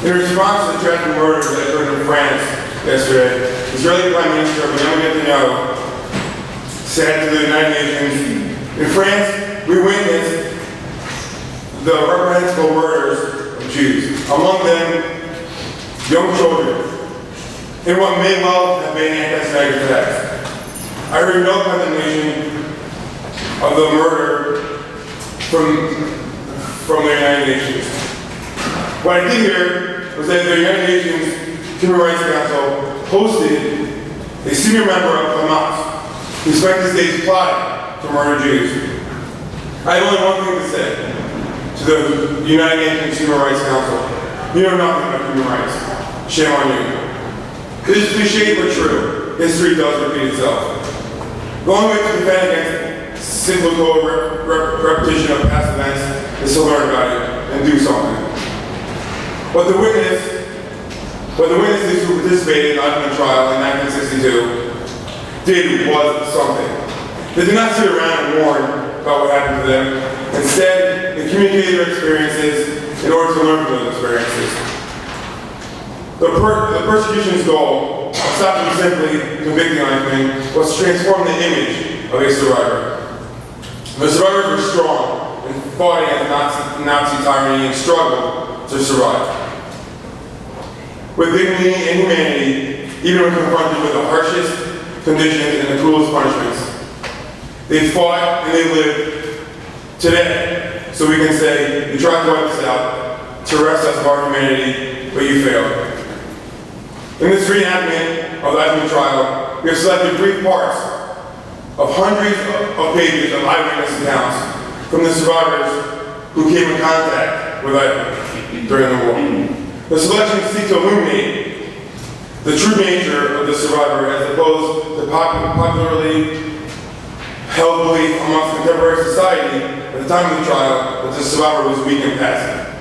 In response to the tragic murders that occurred in France yesterday, Israeli Prime Minister Benjamin Netanyahu said to the United Nations, "In France, we witnessed the reprehensible murders of Jews, among them young children, in what may well have been anti-Semitic attacks. I heard no condemnation of the murder from the United Nations. What I did hear was that the United Nations Human Rights Council hosted a senior member of Hamas who spent his days plotting to murder Jews. I have only one thing to say to the United Nations Human Rights Council. You know nothing about human rights. Shame on you. It is cliche but true. History does repeat itself. The only way to defend against cyclical repetition of past events is to learn about it and do something. But the witnesses who participated in the Eichmann trial in 1962 did was something. They did not sit around and mourn about what happened to them. Instead, they communicated their experiences in order to learn from those experiences. The persecution's goal, aside from simply convicting Eichmann, was to transform the image of a survivor. The survivors were strong and fought against Nazi tyranny and struggled to survive. With dignity and humanity, even when confronted with the harshest conditions and the cruelest punishments. They fought and they lived today, so we can say, you tried to wipe us out, to arrest us of our humanity, but you failed. In this reenactment of the Eichmann trial, we have selected brief parts of hundreds of pages of eyewitness accounts from the survivors who came in contact with Eichmann during the war. The selection seeks to illuminate the true nature of the survivor as opposed to popularly held belief amongst contemporary society at the time of the trial that the survivor was weak and passive.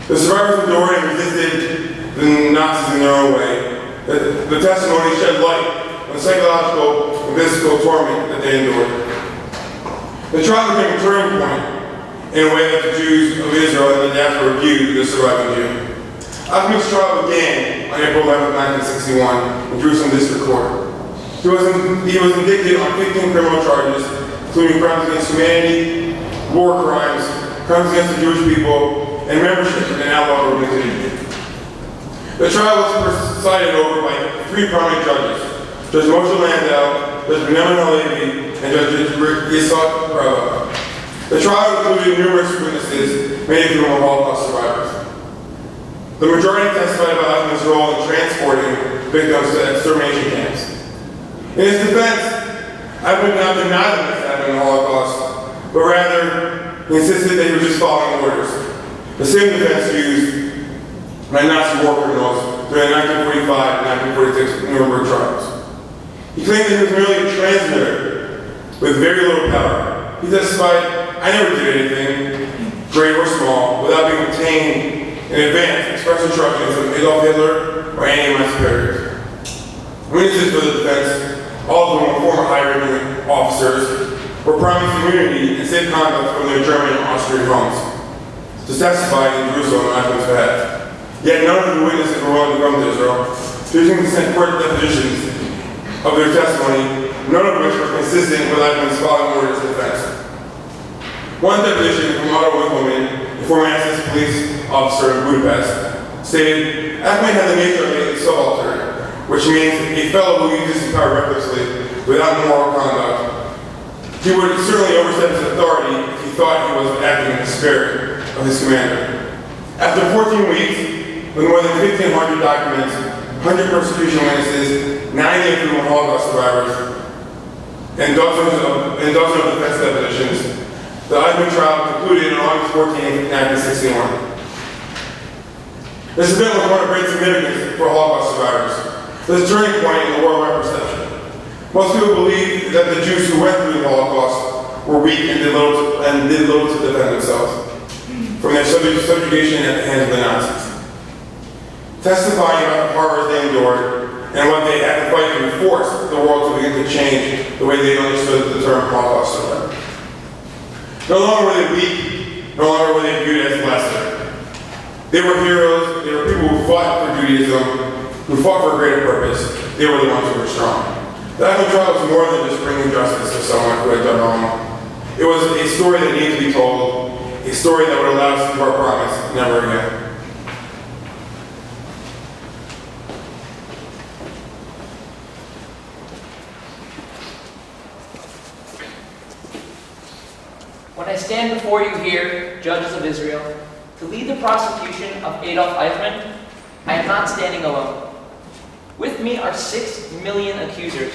The survivors endured and resisted the Nazis in their own way. The testimony shed light on the psychological and physical torment that they endured. The trial became a turning point in a way that the Jews of Israel and the diaspora viewed the surviving Jew. Eichmann's trial began on April 11, 1961 in Jerusalem District Court. He was indicted on 15 criminal charges, including crimes against humanity, war crimes, crimes against the Jewish people, and membership in an outlaw organization. The trial was presided over by three prominent judges, Judge Moshe Landau, Judge Benjamin Levine, and Judge Yitzhak. The trial included numerous witnesses, many of whom were Holocaust survivors. The majority testified about Eichmann's role in transporting victims to extermination camps. In his defense, Eichmann did not deny the mishaps in the Holocaust, but rather he insisted that he was just following orders. The same defense used by Nazi war criminals during the 1945 and 1946 Nuremberg trials. He claimed that he was merely a transmitter with very little power. He testified, "I never did anything, great or small, without being obtained in advance, express instructions from Adolf Hitler or any of my superiors." Witnesses for the defense, all of whom were former high-ranking officers, were promised immunity and safe conduct from their German and Austrian homes to testify in Jerusalem on Eichmann's behalf. Yet none of the witnesses were willing to come to Israel, choosing to send court depositions of their testimony, none of which were consistent with Eichmann's following orders of defense. One deposition from Otto Winkelmann, a former SS police officer in Budapest, stated, Eichmann had the nature of a subaltern, which means a fellow who uses his power recklessly without moral conduct. He would certainly overstep his authority if he thought he was acting in the spirit of his commander. After 14 weeks, with more than 1,500 documents, 100 persecution witnesses, 90 of whom were Holocaust survivors, and dozens of defense depositions, the Eichmann trial concluded on August 14, 1961. This event was one of great significance for Holocaust survivors. It was a turning point in the worldwide perception. Most people believe that the Jews who went through the Holocaust were weak and did little to defend themselves from their subjugation at the hands of the Nazis. Testifying about the horrors they endured and what they had to fight to force the world to begin to change the way they understood the term Holocaust survivor. No longer were they weak, no longer were they viewed as lesser. They were heroes, they were people who fought for Judaism, who fought for a greater purpose. They were the ones who were strong. The Eichmann trial was more than just bringing justice to someone who had done wrong. It was a story that needed to be told, a story that would allow us to keep our promise never again. When I stand before you here, judges of Israel, to lead the prosecution of Adolf Eichmann, I am not standing alone. With me are 6 million accusers,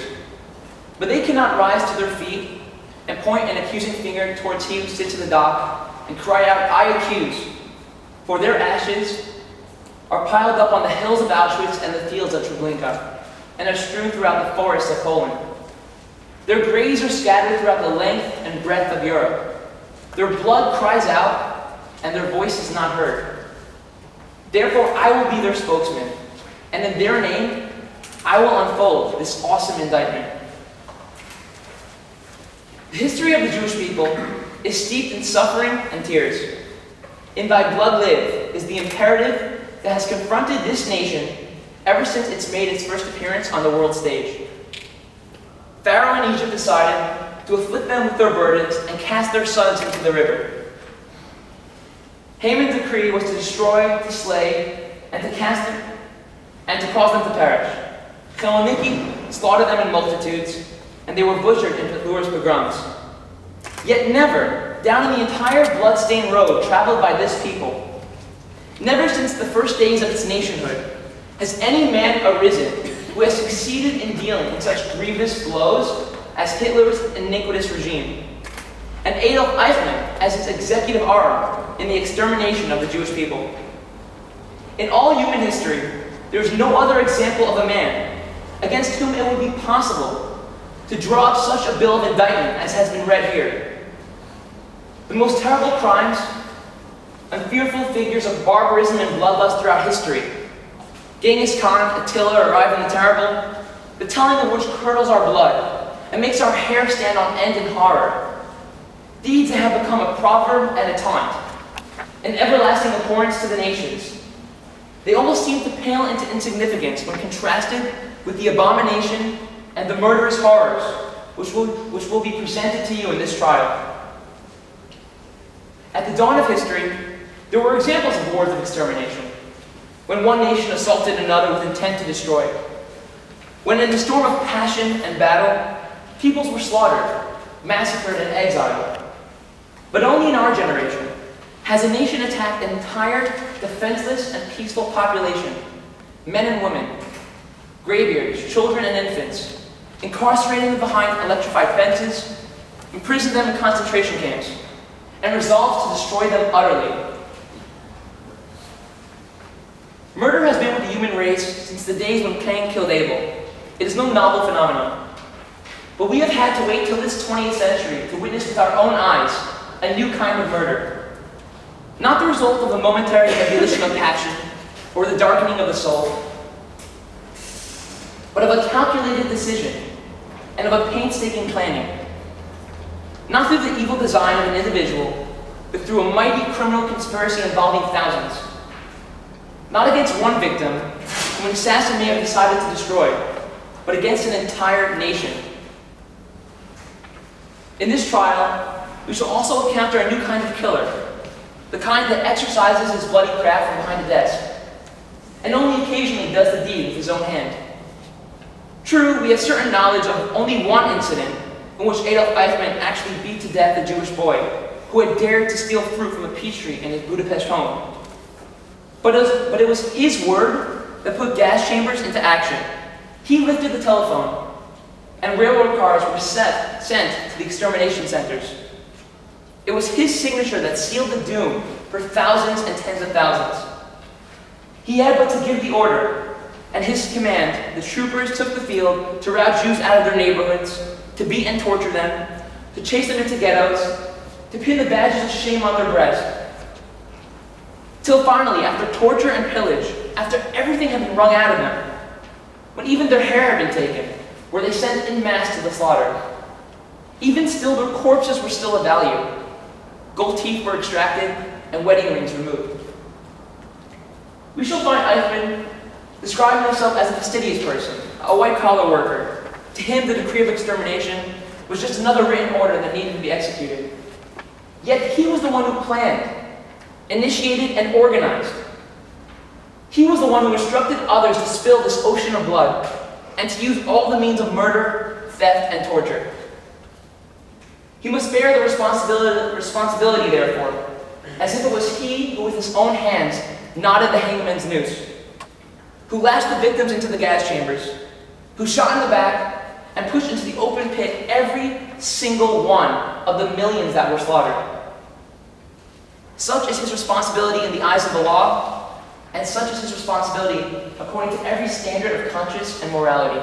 but they cannot rise to their feet and point an accusing finger towards he who sits in the dock and cry out, "I accuse," for their ashes are piled up on the hills of Auschwitz and the fields of Treblinka, and are strewn throughout the forests of Poland. Their graves are scattered throughout the length and breadth of Europe. Their blood cries out, and their voice is not heard. Therefore, I will be their spokesman, and in their name, I will unfold this awesome indictment. The history of the Jewish people is steeped in suffering and tears. "In thy blood live" is the imperative that has confronted this nation ever since it's made its first appearance on the world stage. Pharaoh in Egypt decided to afflict them with their burdens and cast their sons into the river. Haman's decree was to destroy, to slay, and to cast them, and to cause them to perish. Thessaloniki slaughtered them in multitudes, and they were butchered in Petluras pogroms. Yet never, down in the entire blood-stained road traveled by this people, never since the first days of its nationhood, has any man arisen who has succeeded in dealing in such grievous blows as Hitler's iniquitous regime, and Adolf Eichmann as its executive arm in the extermination of the Jewish people. In all human history, there is no other example of a man against whom it would be possible to draw up such a bill of indictment as has been read here. The most terrible crimes and fearful figures of barbarism and bloodlust throughout history, Genghis Khan, Attila, or Ivan the Terrible, the telling of which curdles our blood and makes our hair stand on end in horror. Deeds that have become a proverb and a taunt, an everlasting abhorrence to the nations. They almost seem to pale into insignificance when contrasted with the abomination and the murderous horrors which will be presented to you in this trial. At the dawn of history, there were examples of wars of extermination, when one nation assaulted another with intent to destroy. When in the storm of passion and battle, peoples were slaughtered, massacred, and exiled. But only in our generation has a nation attacked an entire defenseless and peaceful population, men and women, graybeards, children and infants, incarcerating them behind electrified fences, imprisoned them in concentration camps, and resolved to destroy them utterly. Murder has been with the human race since the days when Cain killed Abel. It is no novel phenomenon. But we have had to wait till this 20th century to witness with our own eyes a new kind of murder. Not the result of a momentary ebullition of passion or the darkening of the soul, but of a calculated decision and of a painstaking planning. Not through the evil design of an individual, but through a mighty criminal conspiracy involving thousands. Not against one victim, whom an assassin may have decided to destroy, but against an entire nation. In this trial, we shall also encounter a new kind of killer, the kind that exercises his bloody craft from behind a desk, and only occasionally does the deed with his own hand. True, we have certain knowledge of only one incident in which Adolf Eichmann actually beat to death a Jewish boy who had dared to steal fruit from a peach tree in his Budapest home. But it was his word that put gas chambers into action. He lifted the telephone, and railroad cars were sent to the extermination centers. It was his signature that sealed the doom for thousands and tens of thousands. He had but to give the order, and his command, the troopers took the field to rout Jews out of their neighborhoods, to beat and torture them, to chase them into ghettos, to pin the badges of shame on their breast. Till finally, after torture and pillage, after everything had been wrung out of them, when even their hair had been taken, were they sent en masse to the slaughter. Even still, their corpses were still of value. Gold teeth were extracted, and wedding rings removed. We shall find Eichmann describing himself as a fastidious person, a white-collar worker. To him, the decree of extermination was just another written order that needed to be executed. Yet he was the one who planned, initiated, and organized. He was the one who instructed others to spill this ocean of blood and to use all the means of murder, theft, and torture. He must bear the responsibility, therefore, as if it was he who with his own hands knotted the hangman's noose, who lashed the victims into the gas chambers, who shot in the back and pushed into the open pit every single one of the millions that were slaughtered. Such is his responsibility in the eyes of the law, and such is his responsibility according to every standard of conscience and morality.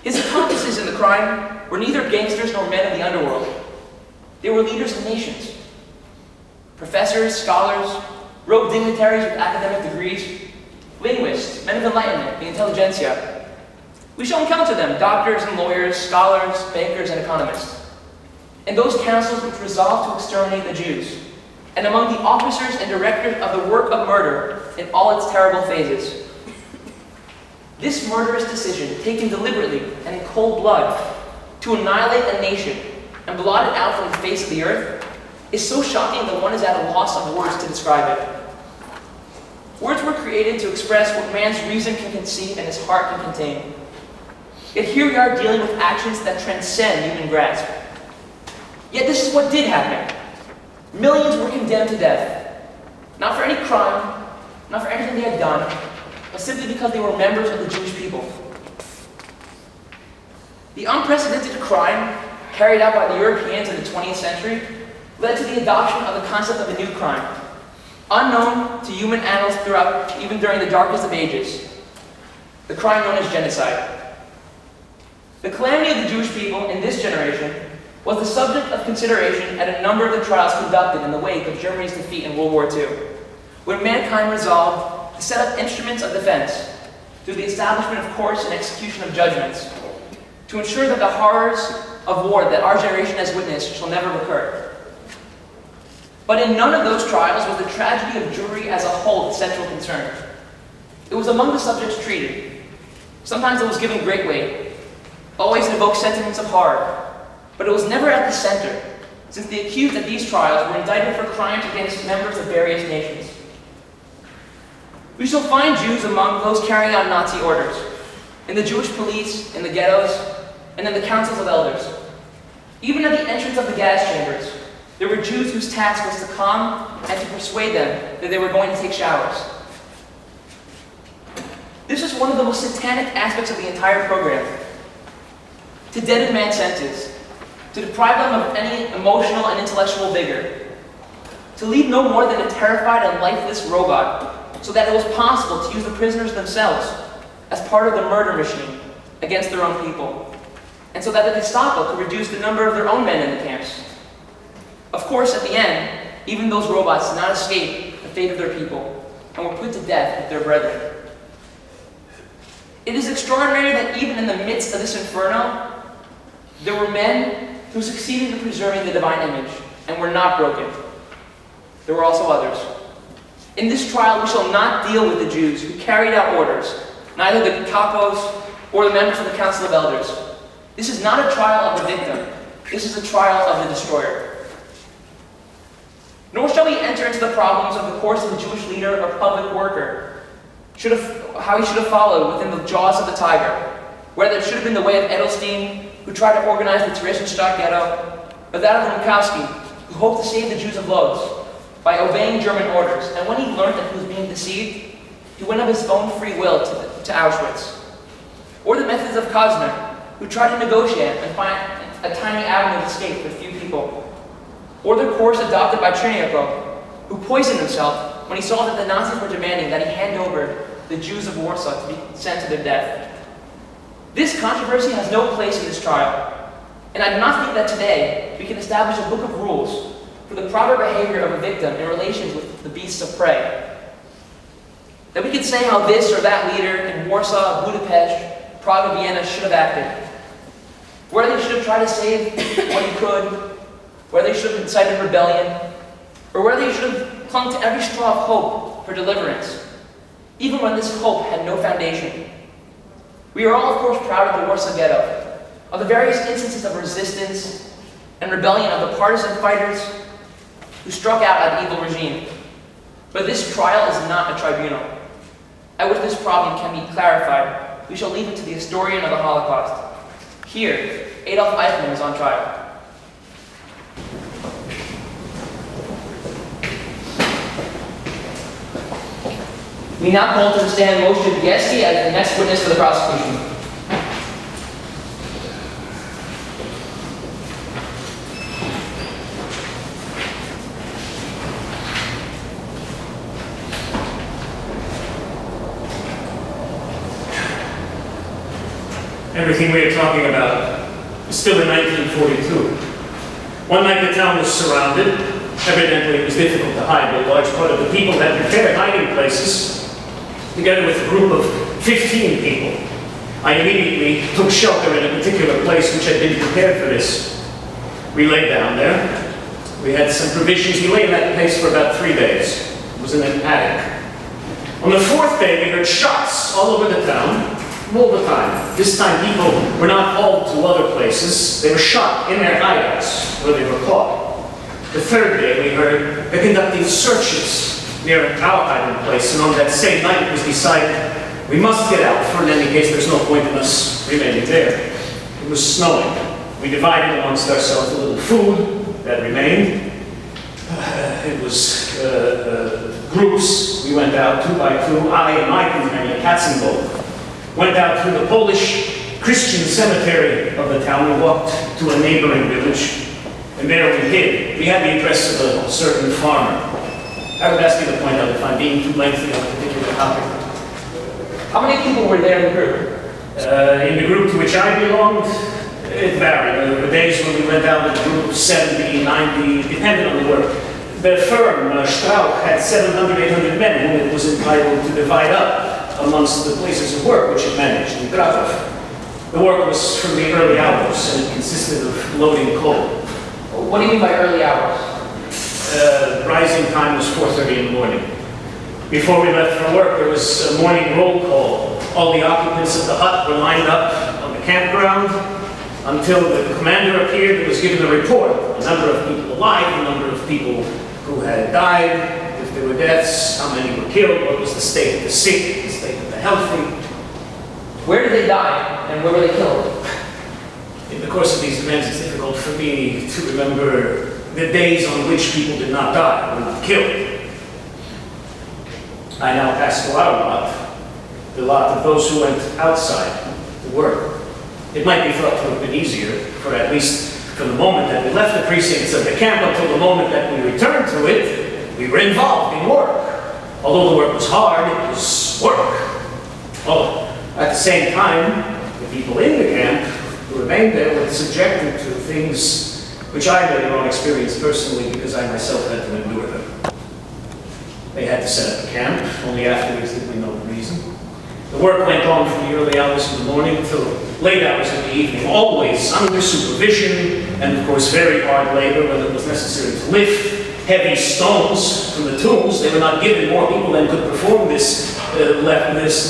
His accomplices in the crime were neither gangsters nor men of the underworld. They were leaders of nations. Professors, scholars, robed dignitaries with academic degrees, linguists, men of enlightenment, the intelligentsia. We shall encounter them, doctors and lawyers, scholars, bankers, and economists, in those councils which resolved to exterminate the Jews, and among the officers and directors of the work of murder in all its terrible phases. This murderous decision, taken deliberately and in cold blood, to annihilate a nation and blot it out from the face of the earth, is so shocking that one is at a loss of words to describe it. Words were created to express what man's reason can conceive and his heart can contain. Yet here we are dealing with actions that transcend human grasp. Yet this is what did happen. Millions were condemned to death, not for any crime, not for anything they had done, but simply because they were members of the Jewish people. The unprecedented crime carried out by the Europeans in the 20th century led to the adoption of the concept of a new crime, unknown to human annals throughout, even during the darkest of ages, the crime known as genocide. The calamity of the Jewish people in this generation was the subject of consideration at a number of the trials conducted in the wake of Germany's defeat in World War II, when mankind resolved to set up instruments of defense through the establishment of courts and execution of judgments to ensure that the horrors of war that our generation has witnessed shall never recur. But in none of those trials was the tragedy of Jewry as a whole the central concern. It was among the subjects treated. Sometimes it was given great weight, always invoked sentiments of horror, but it was never at the center, since the accused at these trials were indicted for crimes against members of various nations. We shall find Jews among those carrying out Nazi orders, in the Jewish police, in the ghettos, and in the councils of elders. Even at the entrance of the gas chambers, there were Jews whose task was to calm and to persuade them that they were going to take showers. This is one of the most satanic aspects of the entire program. To deaden man's senses, to deprive them of any emotional and intellectual vigor, to leave no more than a terrified and lifeless robot, so that it was possible to use the prisoners themselves as part of the murder machine against their own people, and so that the Gestapo could reduce the number of their own men in the camps. Of course, at the end, even those robots did not escape the fate of their people and were put to death with their brethren. It is extraordinary that even in the midst of this inferno, there were men who succeeded in preserving the divine image and were not broken. There were also others. In this trial, we shall not deal with the Jews who carried out orders, neither the capos or the members of the Council of Elders. This is not a trial of the victim. This is a trial of the destroyer. Nor shall we enter into the problems of the course of the Jewish leader or public worker, how he should have followed within the jaws of the tiger, whether it should have been the way of Edelstein, who tried to organize the Theresienstadt ghetto, or that of Rumkowski, who hoped to save the Jews of Lodz by obeying German orders, and when he learned that he was being deceived, he went of his own free will to Auschwitz. Or the methods of Hausner, who tried to negotiate and find a tiny avenue of escape for few people. Or the course adopted by Chernyakhov, who poisoned himself when he saw that the Nazis were demanding that he hand over the Jews of Warsaw to be sent to their death. This controversy has no place in this trial, and I do not think that today we can establish a book of rules for the proper behavior of a victim in relations with the beasts of prey. That we can say how this or that leader in Warsaw, Budapest, Prague, or Vienna should have acted. Whether he should have tried to save what he could, whether he should have incited rebellion, or whether he should have clung to every straw of hope for deliverance, even when this hope had no foundation. We are all, of course, proud of the Warsaw Ghetto, of the various instances of resistance and rebellion of the partisan fighters who struck out at the evil regime. But this trial is not a tribunal. At which this problem can be clarified, we shall leave it to the historian of the Holocaust. Here, Adolf Eichmann is on trial. We now call to the stand Moshe Beisky as the next witness for the prosecution. Everything we are talking about is still in 1942. One night the town was surrounded. Evidently it was difficult to hide, but a large part of the people had prepared hiding places, together with a group of 15 people. I immediately took shelter in a particular place which had been prepared for this. We lay down there. We had some provisions. We lay in that place for about 3 days. It was in an attic. On the 4th day, we heard shots all over the town. All the time. This time people were not hauled to other places. They were shot in their hideouts where they were caught. The 3rd day we heard they're conducting searches near our hiding place, and on that same night it was decided we must get out, for in any case there's no point in us remaining there. It was snowing. We divided amongst ourselves a little food that remained. It was groups. We went out 2 by 2. I and my companion, Katzenbold, went out through the Polish Christian cemetery of the town and walked to a neighboring village, and there we hid. We had the address of a certain farmer. I would ask you to point out if I'm being too lengthy on a particular topic. How many people were there in the group? In the group to which I belonged, it varied. There were days when we went out in a group of 70, 90, depending on the work. The firm, Strauch, had 700, 800 men whom it was entitled to divide up amongst the places of work which it managed in Krakow. The work was from the early hours, and it consisted of loading coal. What do you mean by early hours? Rising time was 4:30 in the morning. Before we left for work, there was a morning roll call. All the occupants of the hut were lined up on the campground until the commander appeared and was given a report. A number of people alive, a number of people who had died, if there were deaths, how many were killed, what was the state of the sick, the state of the healthy. Where did they die, and where were they killed? In the course of these events, it's difficult for me to remember the days on which people did not die, were not killed. I now pass to our lot, the lot of those who went outside to work. It might be thought to have been easier, for at least from the moment that we left the precincts of the camp until the moment that we returned to it, we were involved in work. Although the work was hard, it was work. Oh, at the same time, the people in the camp who remained there were subjected to things which I later on experienced personally because I myself had to endure them. They had to set up a camp, only afterwards did we know the reason. The work went on from the early hours of the morning till late hours of the evening, always under supervision, and of course very hard labor when it was necessary to lift heavy stones from the tombs. They were not given more people than could perform this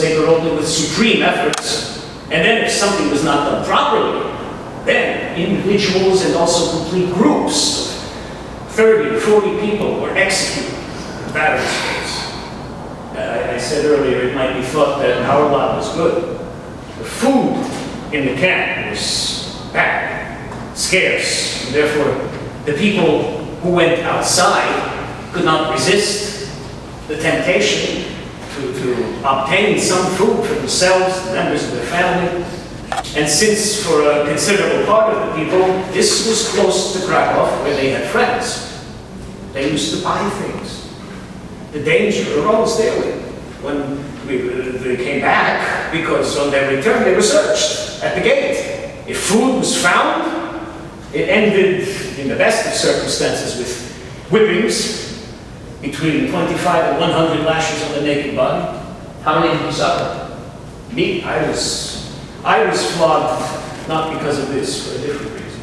labor only with supreme efforts. And then if something was not done properly, then individuals and also complete groups of 30, 40 people were executed in battery space. I said earlier it might be thought that our lot was good. The food in the camp was bad, scarce, and therefore the people who went outside could not resist the temptation to obtain some food for themselves, the members of their family. And since for a considerable part of the people, this was close to Krakow, where they had friends, they used to buy things. The danger arose daily when they came back, because on their return they were searched at the gate. If food was found, it ended, in the best of circumstances, with whippings, between 25 and 100 lashes on the naked body. How many did you suffer? Me, I was flogged not because of this, for a different reason.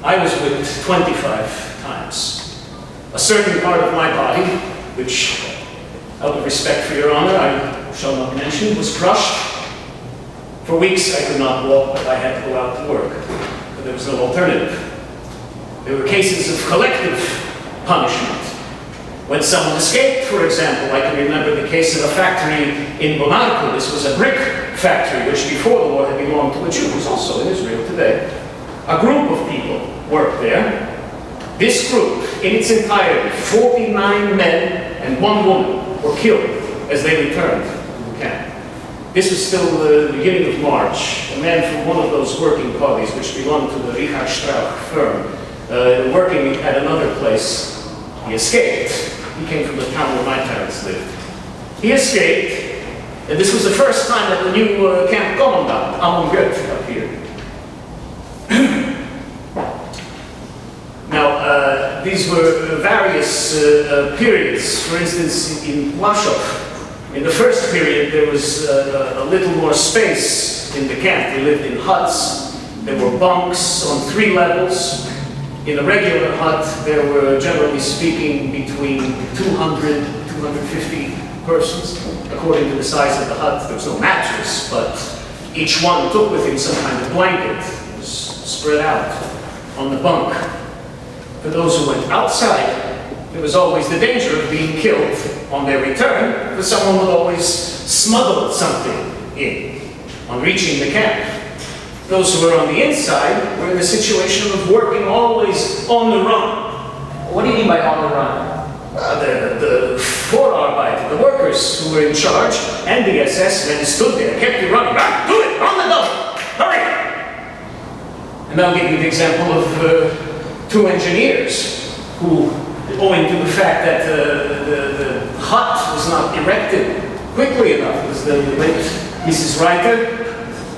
I was whipped 25 times. A certain part of my body, which out of respect for your honor, I shall not mention, was crushed. For weeks I could not walk, but I had to go out to work, but there was no alternative. There were cases of collective punishment. When someone escaped, for example, I can remember the case of a factory in Monaco. This was a brick factory, which before the war had belonged to a Jew, who's also in Israel today. A group of people worked there. This group, in its entirety, 49 men and 1 woman, were killed as they returned to the camp. This was still the beginning of March. A man from one of those working parties, which belonged to the Richard Strauch firm, working at another place, he escaped. He came from the town where my parents lived. He escaped, and this was the first time that the new camp commandant, Amon Goethe, appeared. Now, these were various periods. For instance, in Warsaw, in the first period, there was a little more space in the camp. We lived in huts. There were bunks on 3 levels. In a regular hut, there were, generally speaking, between 200 to 250 persons. According to the size of the hut, there was no mattress, but each one took with him some kind of blanket. It was spread out on the bunk. For those who went outside, there was always the danger of being killed on their return, because someone would always smuggle something in on reaching the camp. Those who were on the inside were in the situation of working always on the run. What do you mean by on the run? The Vorarbeit, the workers who were in charge, and the SS men stood there, kept you running. Right, do it, on the double, hurry! And I'll give you the example of 2 engineers who, owing to the fact that the hut was not erected quickly enough, was the late Mrs. Reiter,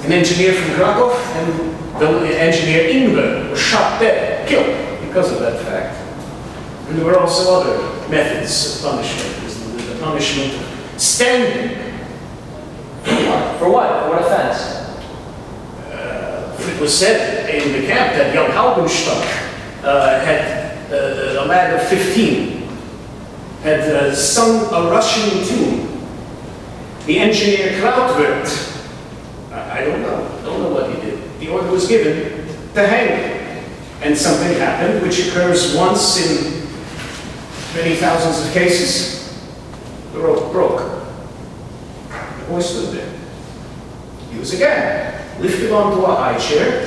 an engineer from Krakow, and the engineer Ingber was shot dead, killed because of that fact. And there were also other methods of punishment. The punishment of standing. For what? For what offense? It was said in the camp that young Halbenstock had a lad of 15, had sung a Russian tune. The engineer Krautwirt, I don't know what he did. The order was given to hang him. And something happened, which occurs once in many thousands of cases. The rope broke. The boy stood there. He was again lifted onto a high chair,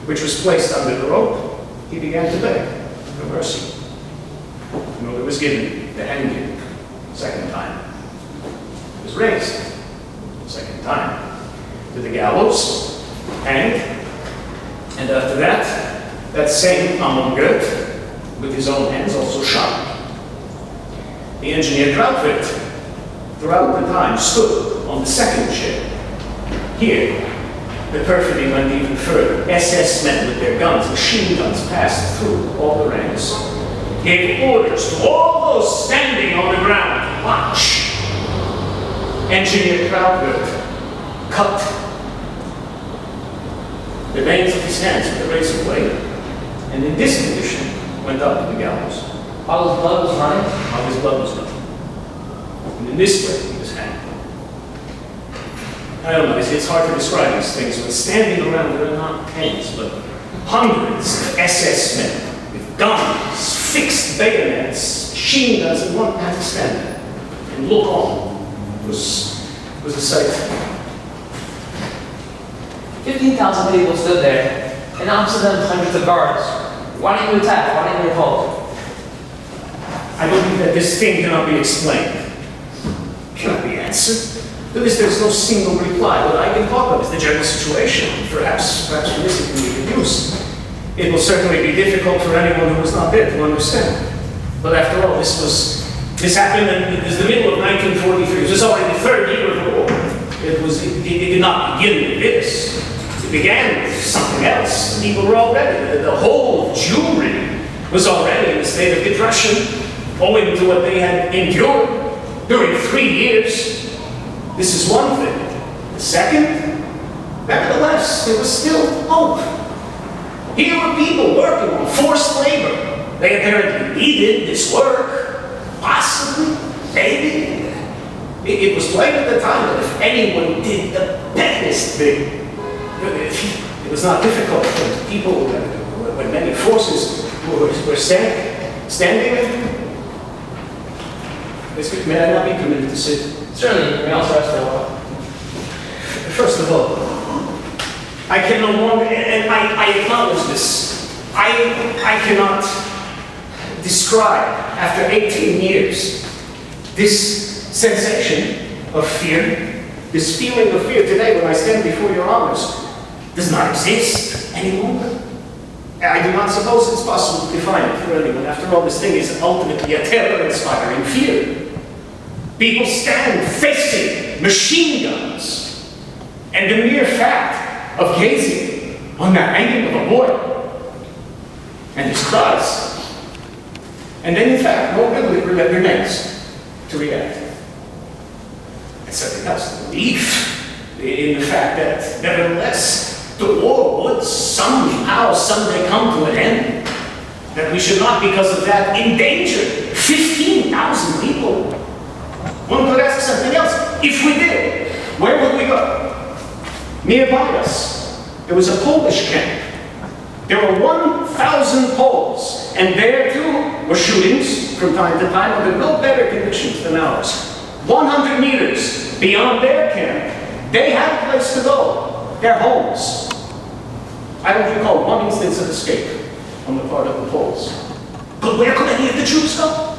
which was placed under the rope. He began to beg for mercy. An order was given to hang him. Second time. He was raised. Second time. To the gallows, hanged, and after that same Amon Goethe, with his own hands, also shot. The engineer Krautwirt, throughout the time, stood on the second chair. Here, the perfidy went even further. SS men with their guns, machine guns, passed through all the ranks, gave orders to all those standing on the ground, watch. Engineer Krautwirt cut the veins of his hands with a razor blade, and in this condition went up to the gallows. While his blood was running? While his blood was running. And in this way he was hanged. I don't know, it's hard to describe these things. When standing around, there are not tens, but hundreds of SS men with guns, fixed bayonets, machine guns, and one had to stand there and look on. It was a sight. 15,000 people stood there, and opposite them hundreds of guards. Why didn't you attack? Why didn't you revolt? I believe that this thing cannot be explained. Cannot be answered. There's no single reply. What I can talk about is the general situation. Perhaps for this it can be reduced. It will certainly be difficult for anyone who was not there to understand. But after all, this happened in the middle of 1943. It was already the 3rd year of the war. It did not begin with this. It began with something else. People were already, the whole Jewry was already in a state of depression, owing to what they had endured during 3 years. This is one thing. The second, nevertheless, there was still hope. Here were people working on forced labor. They apparently needed this work. Possibly, maybe. It was plain at the time that if anyone did the pettiest thing, it was not difficult when people, when many forces were standing there. May I not be permitted to sit? Certainly, we also rest for a while. First of all, I can no longer, and I acknowledge this, I cannot describe, after 18 years, this sensation of fear, this feeling of fear today when I stand before your honors, does not exist any longer. I do not suppose it's possible to define it for anyone. After all, this thing is ultimately a terror-inspiring fear. People stand facing machine guns, and the mere fact of gazing on that hanging of a boy and his cries, and then in fact, no ability remains to react. And something else, the belief in the fact that nevertheless, the war would somehow, someday come to an end, that we should not, because of that, endanger 15,000 people. One could ask something else. If we did, where would we go? Nearby us, there was a Polish camp. There were 1,000 Poles, and there too were shootings from time to time under no better conditions than ours. 100 meters beyond their camp, they had a place to go, their homes. I don't recall one instance of escape on the part of the Poles. But where could any of the troops go?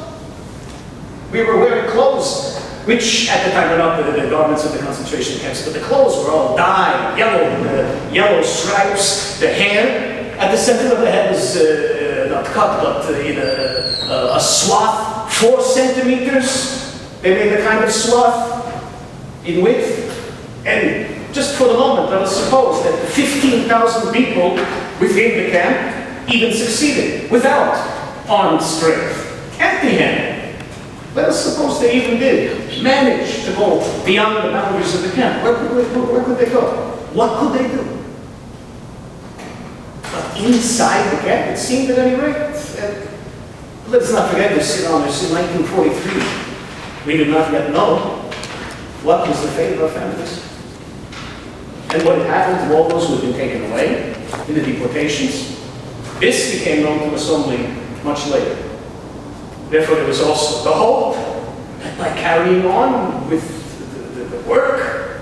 We were wearing clothes, which at the time were not the garments of the concentration camps, but the clothes were all dyed, yellow stripes. The hair at the center of the head was not cut, but in a swath, 4 centimeters. They made a kind of swath in width. And just for the moment, let us suppose that 15,000 people within the camp even succeeded without armed strength, empty-handed. Let us suppose they even did manage to go beyond the boundaries of the camp. Where could they go? What could they do? But inside the camp, it seemed at any rate. Let's not forget this, Your Honors, in 1943, we did not yet know what was the fate of our families. And what had happened to all those who had been taken away in the deportations. This became known to us only much later. Therefore, there was also the hope that by carrying on with the work,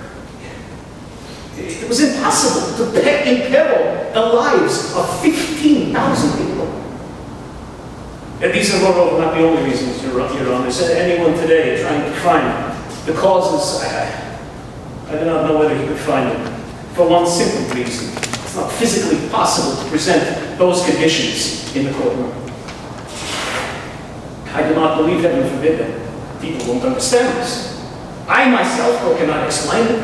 it was impossible to imperil the lives of 15,000 people. And these are, moreover, not the only reasons, Your Honor. Anyone today trying to find the causes, I do not know whether he could find them. For one simple reason. It's not physically possible to present those conditions in the courtroom. I do not believe, heaven forbid, that people won't understand this. I myself, though, cannot explain it.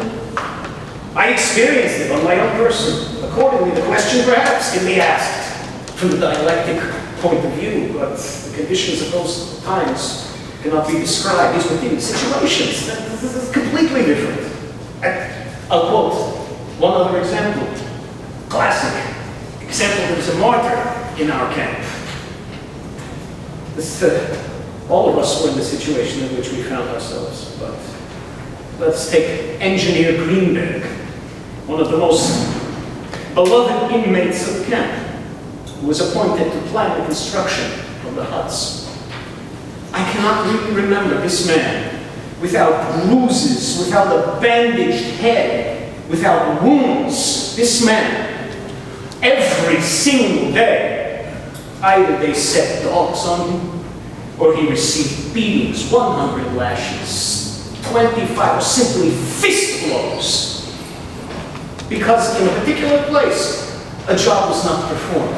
I experienced it on my own person. Accordingly, the question perhaps can be asked from the dialectic point of view, but the conditions of those times cannot be described. These were different situations. This is completely different. I'll quote one other example. Classic example. There was a martyr in our camp. All of us were in the situation in which we found ourselves, but let's take Engineer Greenberg, one of the most beloved inmates of the camp, who was appointed to plan the construction of the huts. I cannot really remember this man without bruises, without a bandaged head, without wounds. This man, every single day, either they set dogs on him, or he received beatings, 100 lashes, 25 or simply fist blows. Because in a particular place, a job was not performed.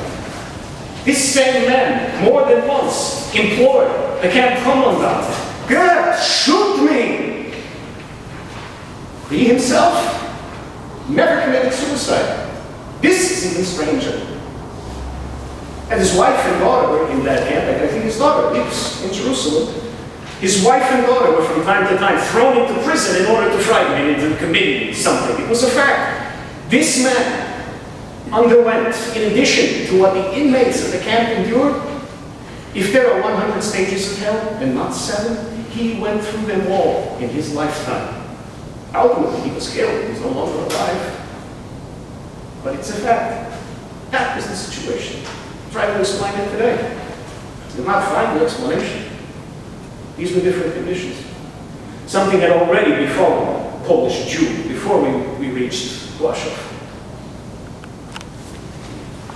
This same man, more than once, implored the camp commandant, "God, shoot me!" He himself never committed suicide. This is even stranger. And his wife and daughter were in that camp, and I think his daughter lives in Jerusalem. His wife and daughter were from time to time thrown into prison in order to frighten him into committing something. It was a fact. This man underwent, in addition to what the inmates of the camp endured, If there are 100 stages of hell and not 7, he went through them all in his lifetime. Ultimately, he was killed. He's no longer alive. But it's a fact. That is the situation. Try to explain it today. You'll not find the explanation. These were different conditions. Something had already befallen a Polish Jew before we reached Warsaw.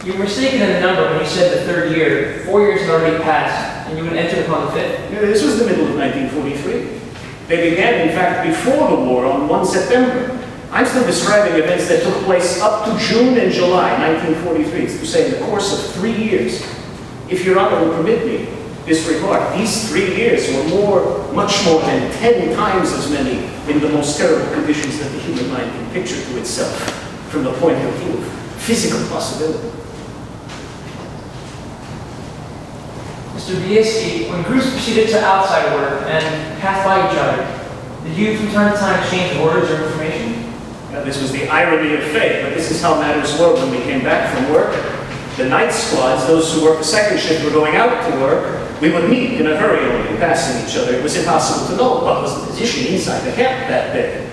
You were mistaken in the number when you said the third year. 4 years had already passed, and you would enter upon the fifth. Yeah, this was the middle of 1943. They began, in fact, before the war on 1 September. I'm still describing events that took place up to June and July 1943. It's to say, in the course of 3 years. If Your Honor will permit me this remark, these 3 years were much more than 10 times as many in the most terrible conditions that the human mind can picture to itself from the point of view of physical possibility. Mr. Beisky, when groups proceeded to outside work and passed by each other, did you from time to time exchange orders or information? Now, this was the irony of fate, but this is how matters were when we came back from work. The night squads, those who worked the second shift, were going out to work. We would meet in a hurry, only passing each other. It was impossible to know what was the position inside the camp that day.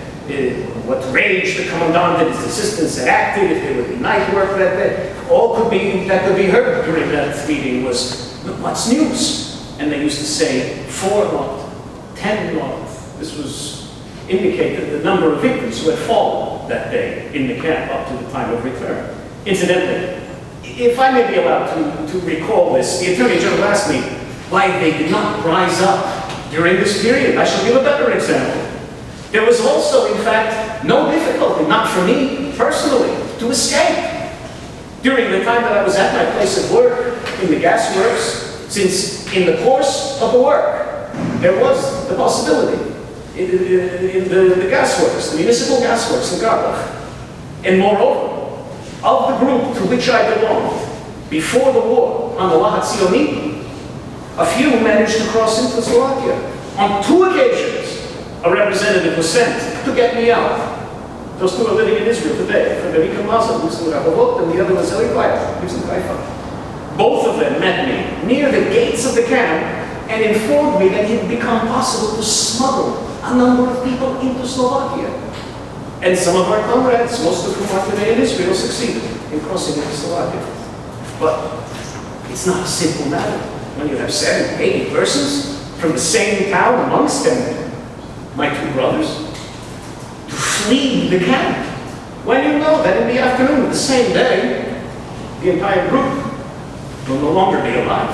What rage the commandant and his assistants had acted, if there would be night work that day. All that could be heard during that meeting was, what's news? And they used to say, 4 north, 10 north. This was indicated the number of victims who had fallen that day in the camp up to the time of return. Incidentally, if I may be allowed to recall this, the Attorney General asked me why they did not rise up during this period. I shall give a better example. There was also, in fact, no difficulty, not for me personally, to escape. During the time that I was at my place of work in the gas works, since in the course of the work, there was the possibility in the gas works, the municipal gas works in Garbach. And moreover, of the group to which I belonged, before the war, on the Lahat Tzionit, a few managed to cross into Slovakia. On 2 occasions, a representative was sent to get me out. Those 2 are living in Israel today. Federica Maza, who's in Rahovot, and the other was Eli Weiss, who's in Haifa. Both of them met me near the gates of the camp and informed me that it had become possible to smuggle a number of people into Slovakia. And some of our comrades, most of whom are today in Israel, succeeded in crossing into Slovakia. But it's not a simple matter when you have 70, 80 persons from the same town, amongst them my 2 brothers, to flee the camp. When you know that in the afternoon of the same day, the entire group will no longer be alive.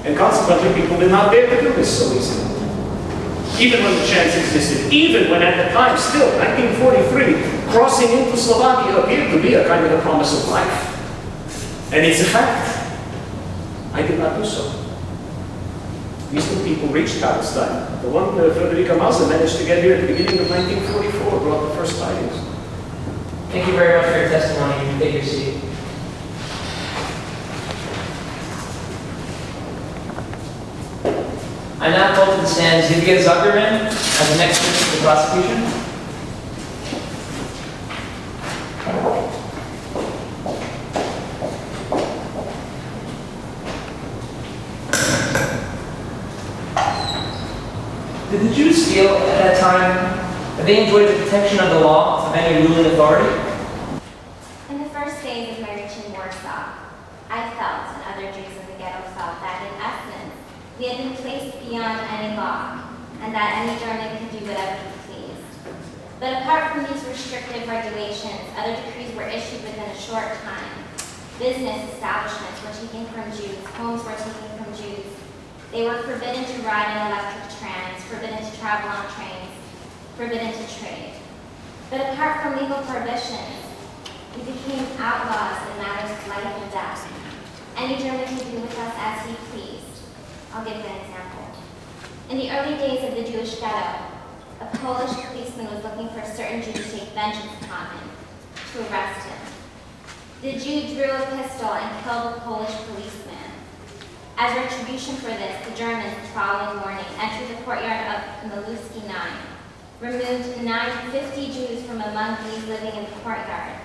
And consequently, people did not dare to do this so easily. Even when the chance existed, even when at the time, still, 1943, crossing into Slovakia appeared to be a kind of a promise of life. And it's a fact. I did not do so. These 2 people reached Palestine. The one, Federica Maza, managed to get here at the beginning of 1944, brought the first tidings. Thank you very much for your testimony. You can take your seat. I now call to the stand Zivia Zuckerman as the next witness for the prosecution. Did the Jews feel at that time that they enjoyed the protection of the law of any ruling authority? In the first days of my reach in Warsaw, I felt, and other Jews in the ghetto felt, that in essence, we had been placed beyond any law, and that any German could do whatever he pleased. But apart from these restrictive regulations, other decrees were issued within a short time. Business establishments were taken from Jews, homes were taken from Jews. They were forbidden to ride in electric trams, forbidden to travel on trains, forbidden to trade. But apart from legal prohibitions, we became outlaws in matters of life and death. Any German could do with us as he pleased. I'll give you an example. In the early days of the Jewish ghetto, a Polish policeman was looking for a certain Jew to take vengeance upon him, to arrest him. The Jew drew a pistol and killed the Polish policeman. As retribution for this, the Germans, the following morning, entered the courtyard of Maluski 9, removed 950 Jews from among these living in the courtyard,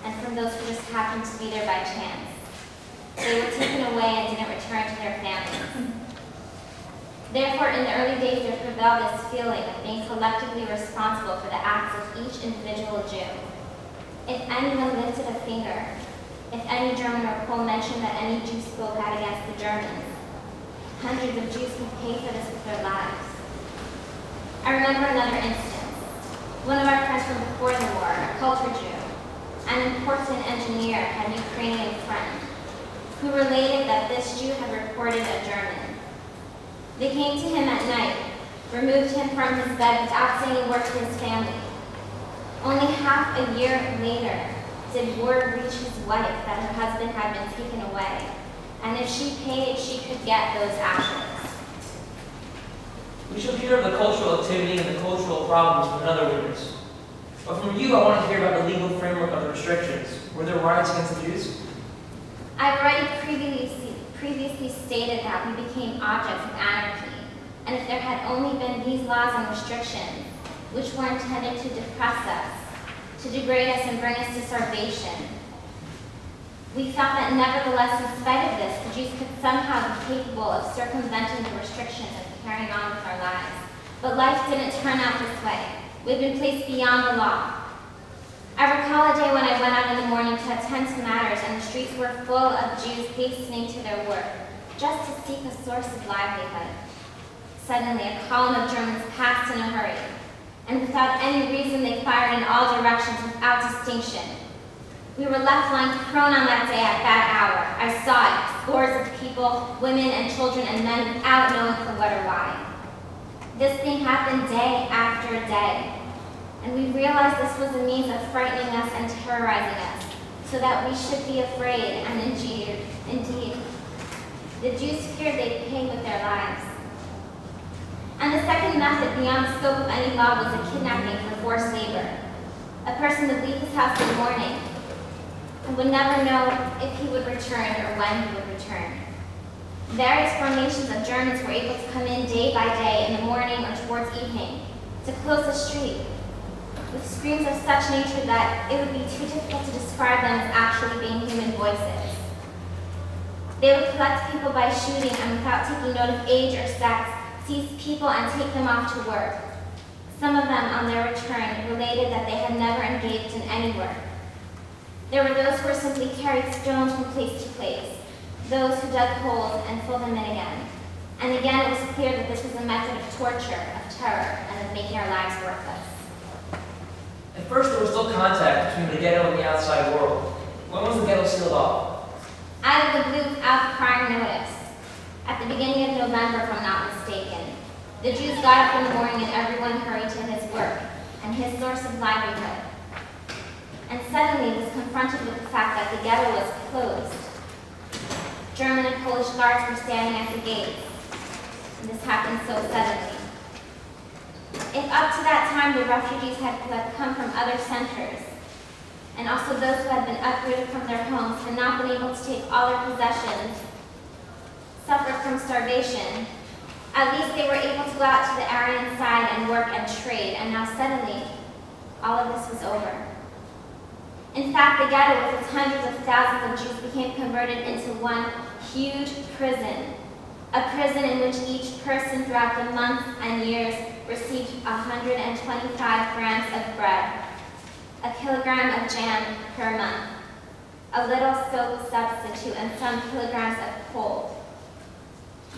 and from those who just happened to be there by chance. they were taken away and didn't return to their families. Therefore, in the early days, there prevailed this feeling of being collectively responsible for the acts of each individual Jew. If anyone lifted a finger, if any German or Pole mentioned that any Jew spoke out against the Germans, hundreds of Jews would pay for this with their lives. I remember another instance. One of our friends from before the war, a culture Jew, an important engineer, had a Ukrainian friend who related that this Jew had reported a German. They came to him at night, removed him from his bed without saying a word to his family. Only half a year later did word reach his wife that her husband had been taken away, and if she paid, she could get those ashes. We shall hear of the cultural activity and the cultural problems from another witness. But from you, I want to hear about the legal framework of the restrictions. Were there riots against the Jews? I've already previously stated that we became objects of anarchy, and if there had only been these laws and restrictions, which were intended to depress us, to degrade us and bring us to starvation, we felt that nevertheless, in spite of this, the Jews could somehow be capable of circumventing the restrictions and carrying on with our lives. But life didn't turn out this way. We've been placed beyond the law. I recall a day when I went out in the morning to attend to matters, and the streets were full of Jews hastening to their work, just to seek a source of livelihood. Suddenly, a column of Germans passed in a hurry, and without any reason, they fired in all directions without distinction. We were left lying prone on that day at that hour. I saw it, scores of people, women and children and men, without knowing for what or why. This thing happened day after day, and we realized this was a means of frightening us and terrorizing us, so that we should be afraid, and indeed, the Jews feared they'd pay with their lives. And the second method beyond the scope of any law was a kidnapping for forced labor. A person would leave his house in the morning and would never know if he would return or when he would return. Various formations of Germans were able to come in day by day in the morning or towards evening to close the street with screams of such nature that it would be too difficult to describe them as actually being human voices. They would collect people by shooting and without taking note of age or sex, seize people and take them off to work. Some of them, on their return, related that they had never engaged in any work. There were those who were simply carried stones from place to place, those who dug holes and filled them in again. And again, it was clear that this was a method of torture, of terror, and of making our lives worthless. At first, there was still contact between the ghetto and the outside world. When was the ghetto sealed off? Out of the blue, without prior notice. At the beginning of November, if I'm not mistaken. The Jews got up in the morning and everyone hurried to his work and his source of livelihood. And suddenly was confronted with the fact that the ghetto was closed. German and Polish guards were standing at the gates. And this happened so suddenly. If up to that time the refugees had come from other centers, and also those who had been uprooted from their homes had not been able to take all their possessions, suffered from starvation, at least they were able to go out to the Aryan side and work and trade, and now suddenly, all of this was over. In fact, the ghetto with its hundreds of thousands of Jews became converted into one huge prison, a prison in which each person throughout the months and years received 125 grams of bread, a kilogram of jam per month, a little soap substitute, and some kilograms of coal.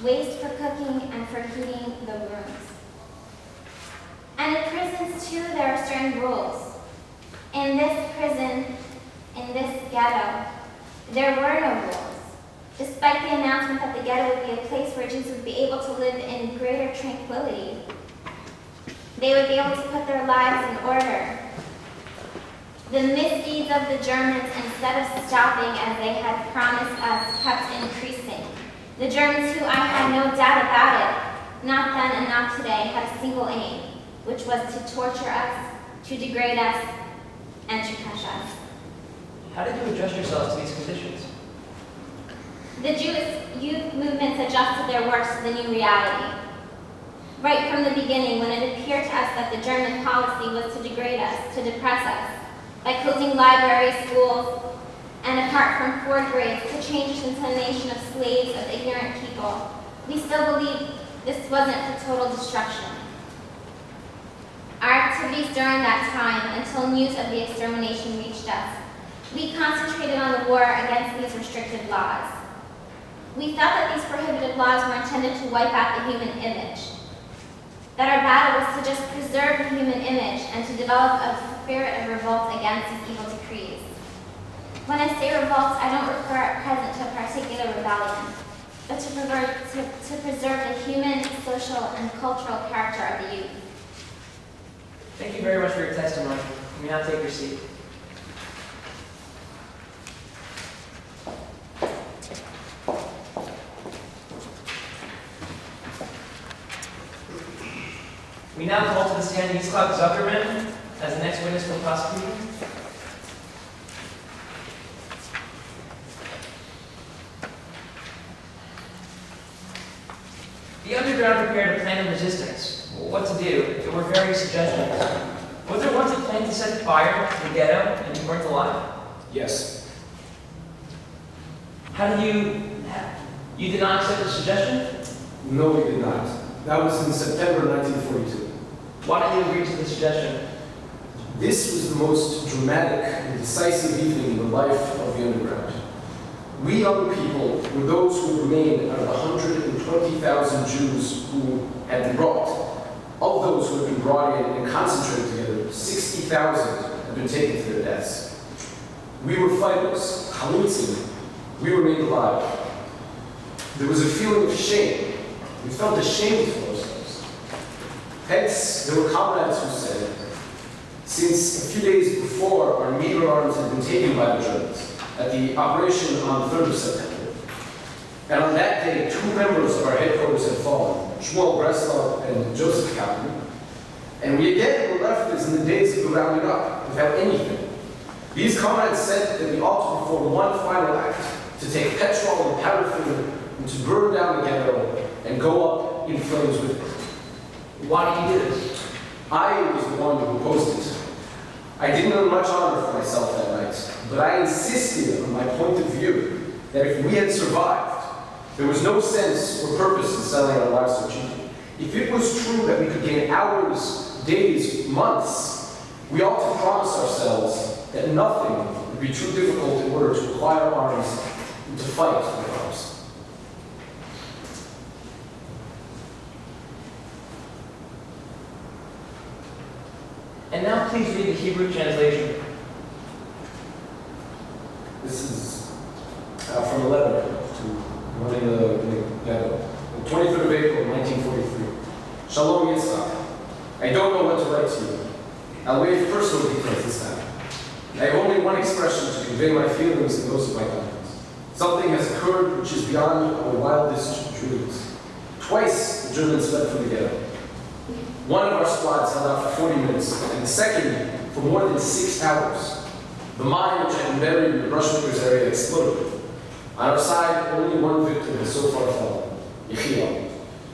Waste for cooking and for heating the rooms. And in prisons, too, there are certain rules. In this prison, in this ghetto, there were no rules. Despite the announcement that the ghetto would be a place where Jews would be able to live in greater tranquility, they would be able to put their lives in order. The misdeeds of the Germans, instead of stopping as they had promised us, kept increasing. The Germans, who I had no doubt about it, not then and not today, had a single aim, which was to torture us, to degrade us, and to crush us. How did you adjust yourselves to these conditions? The Jewish youth movements adjusted their works to the new reality. Right from the beginning, when it appeared to us that the German policy was to degrade us, to depress us, by closing libraries, schools, and apart from 4 grades, to change us into a nation of slaves, of ignorant people, we still believe this wasn't for total destruction. Our activities during that time, until news of the extermination reached us, we concentrated on the war against these restricted laws. We felt that these prohibited laws were intended to wipe out the human image, that our battle was to just preserve the human image and to develop a spirit of revolt against these evil decrees. When I say revolt, I don't refer at present to a particular rebellion, but to preserve the human, social, and cultural character of the youth. Thank you very much for your testimony. You may now take your seat. We now call to the stand Yitzhak Zuckerman as the next witness for the prosecutor. The underground prepared a plan of resistance. What to do? There were various suggestions. Was there once a plan to set fire to the ghetto and be burnt alive? Yes. How did you did not accept the suggestion? No, we did not. That was in September 1942. Why did you agree to the suggestion? This was the most dramatic and decisive evening in the life of the underground. We young people were those who remained out of the 120,000 Jews who had been brought. Of those who had been brought in and concentrated together, 60,000 had been taken to their deaths. We were fighters, chalutzim. We remained alive. There was a feeling of shame. We felt ashamed for ourselves. Hence, there were comrades who said, since a few days before our meager arms had been taken by the Germans at the operation on the 3rd of September, and on that day, 2 members of our headquarters had fallen, Shmuel Breslov and Joseph Kaplan, and we again were left as in the days of the rounding up, without anything. These comrades said that we ought to perform one final act, to take petrol and paraffin and to burn down the ghetto and go up in flames with it. Why did you do this? I was the one who opposed it. I didn't earn much honor for myself that night, but I insisted on my point of view that if we had survived, there was no sense or purpose in selling our lives so cheaply. If it was true that we could gain hours, days, months, we ought to promise ourselves that nothing would be too difficult in order to acquire arms and to fight with arms. And now please read the Hebrew translation. This is from a letter to one in the ghetto. The 23rd of April, 1943. Shalom Yitzhak. I don't know what to write to you. I'll waive personal details this time. I have only one expression to convey my feelings and those of my colleagues. Something has occurred which is beyond our wildest dreams. Twice the Germans fled from the ghetto. One of our squads held out for 40 minutes, and the second for more than 6 hours. The mine which had been buried in the brushmakers area exploded. On our side, only one victim has so far fallen, Gideon.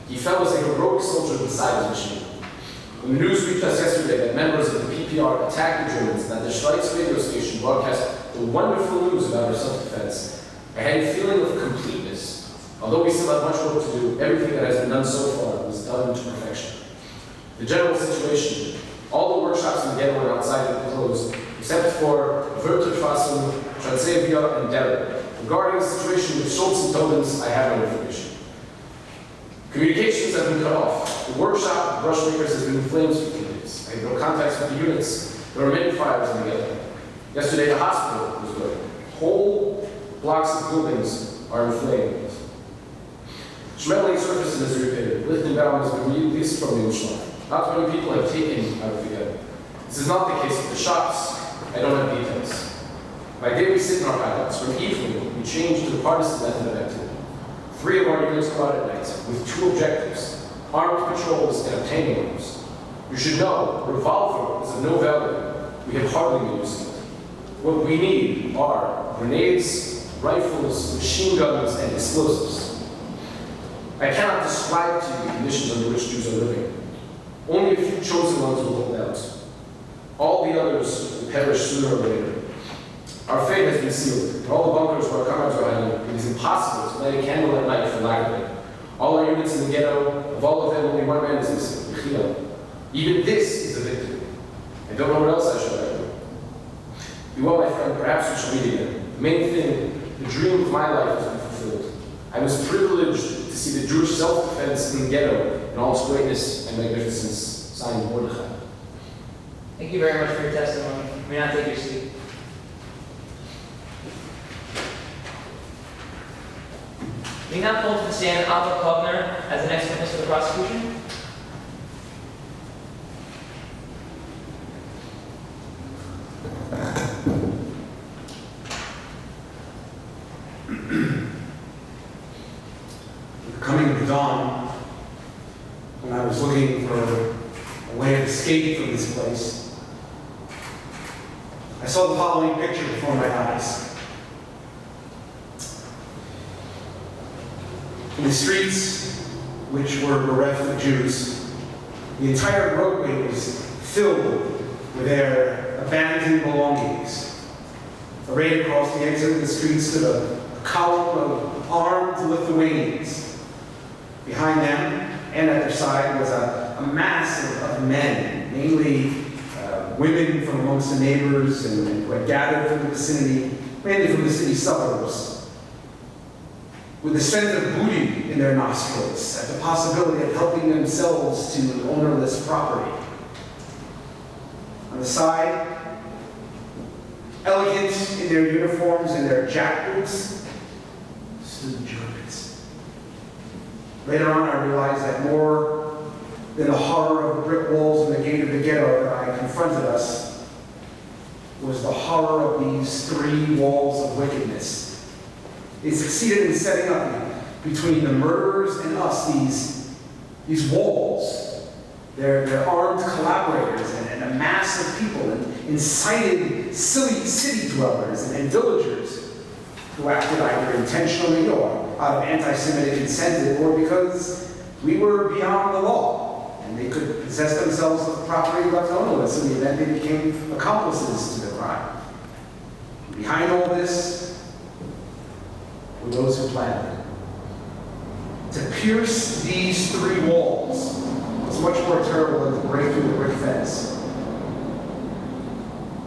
He fell as a heroic soldier beside his machine. When the news reached us yesterday that members of the PPR attacked the Germans and that the Schweitz radio station broadcast the wonderful news about our self-defense, I had a feeling of completeness. Although we still have much work to do, everything that has been done so far was done to perfection. The general situation, all the workshops in the ghetto and outside were closed, except for Werterfassung, Zivia, and Derek. Regarding the situation with Schultz and Tobins, I have no information. Communications have been cut off. The workshop of brushmakers has been in flames for 2 days. I have no contacts with the units. There are many fires in the ghetto. Yesterday, the hospital was burning. Whole blocks of buildings are in flames. Schmeling surface is repaired. Lichtenbaum has been released from the Ushma. Not many people have taken out of the ghetto. This is not the case with the shops. I don't have details. By day we sit in our hideouts. From evening, we change to the partisan method of activity. 3 of our units go out at night with 2 objectives: armed patrols and obtaining arms. You should know, a revolver is of no value. We have hardly been using it. What we need are grenades, rifles, machine guns, and explosives. I cannot describe to you the conditions under which Jews are living. Only a few chosen ones will hold out. All the others will perish sooner or later. Our fate has been sealed, and all the bunkers were come to it is impossible to light a candle at night for lack of it. All our units in the ghetto, of all of them, only one man is missing, Gideon. Even this is a victory. I don't know what else I should do. Be well, my friend, perhaps we shall meet again. The main thing, the dream of my life has been fulfilled. I was privileged to see the Jewish self-defense in the ghetto in all its greatness and magnificence. Signed, Mordechai. Thank you very much for your testimony. You may not take your seat. We now call to the stand Abba Kovner as the next witness for the prosecution. With the coming of dawn, when I was looking for a way of escape from this place, I saw the following picture before my eyes. In the streets, which were bereft of Jews, the entire roadway was filled with their abandoned belongings. Arrayed across the exit of the street stood a column of armed Lithuanians. Behind them and at their side was a mass of men, mainly women from amongst the neighbors and who had gathered from the vicinity, mainly from the city suburbs, with the scent of booty in their nostrils at the possibility of helping themselves to ownerless property. On the side, elegant in their uniforms and their jackboots, stood the Germans. Later on, I realized that more than the horror of the brick walls and the gate of the ghetto that I confronted us was the horror of these three walls of wickedness. They succeeded in setting up between the murderers and us these walls. They're armed collaborators and a mass of people and incited city dwellers and villagers who acted either intentionally or out of anti-Semitic incentive or because we were beyond the law and they could possess themselves of property left ownerless in the event they became accomplices to the crime. Behind all this were those who planned it. To pierce these three walls was much more terrible than to break through the brick fence.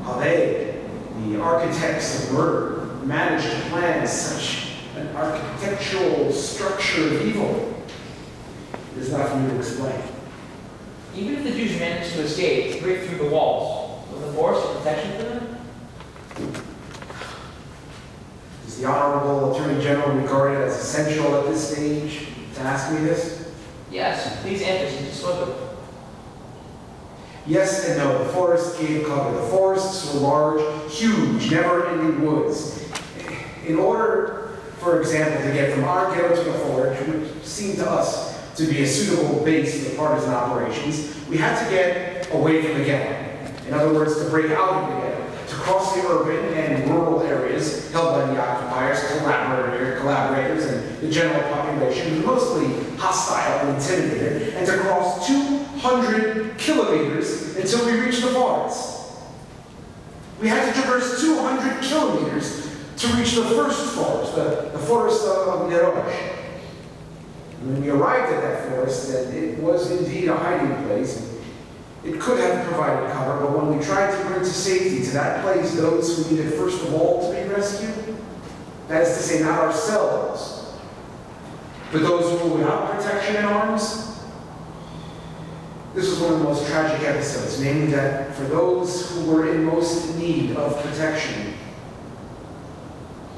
How they, the architects of murder, managed to plan such an architectural structure of evil is not for me to explain. Even if the Jews managed to escape, to break through the walls, was the force of protection for them? Is the Honorable Attorney General regarded as essential at this stage to ask me this? Yes, please answer since you spoke of it. Yes and no. The forest gave cover. The forests were large, huge, never-ending woods. In order, for example, to get from our ghetto to the forest, which seemed to us to be a suitable base for partisan operations, we had to get away from the ghetto. In other words, to break out of the ghetto, to cross the urban and rural areas held by the occupiers, collaborators, and the general population, mostly hostile and intimidated, and to cross 200 kilometers until we reached the forest. We had to traverse 200 kilometers to reach the first forest, the forest of Nerosh. When we arrived at that forest, it was indeed a hiding place. It could have provided cover, but when we tried to bring to safety to that place those who needed first of all to be rescued, that is to say, not ourselves, but those who were without protection and arms, this was one of the most tragic episodes, namely that for those who were in most need of protection,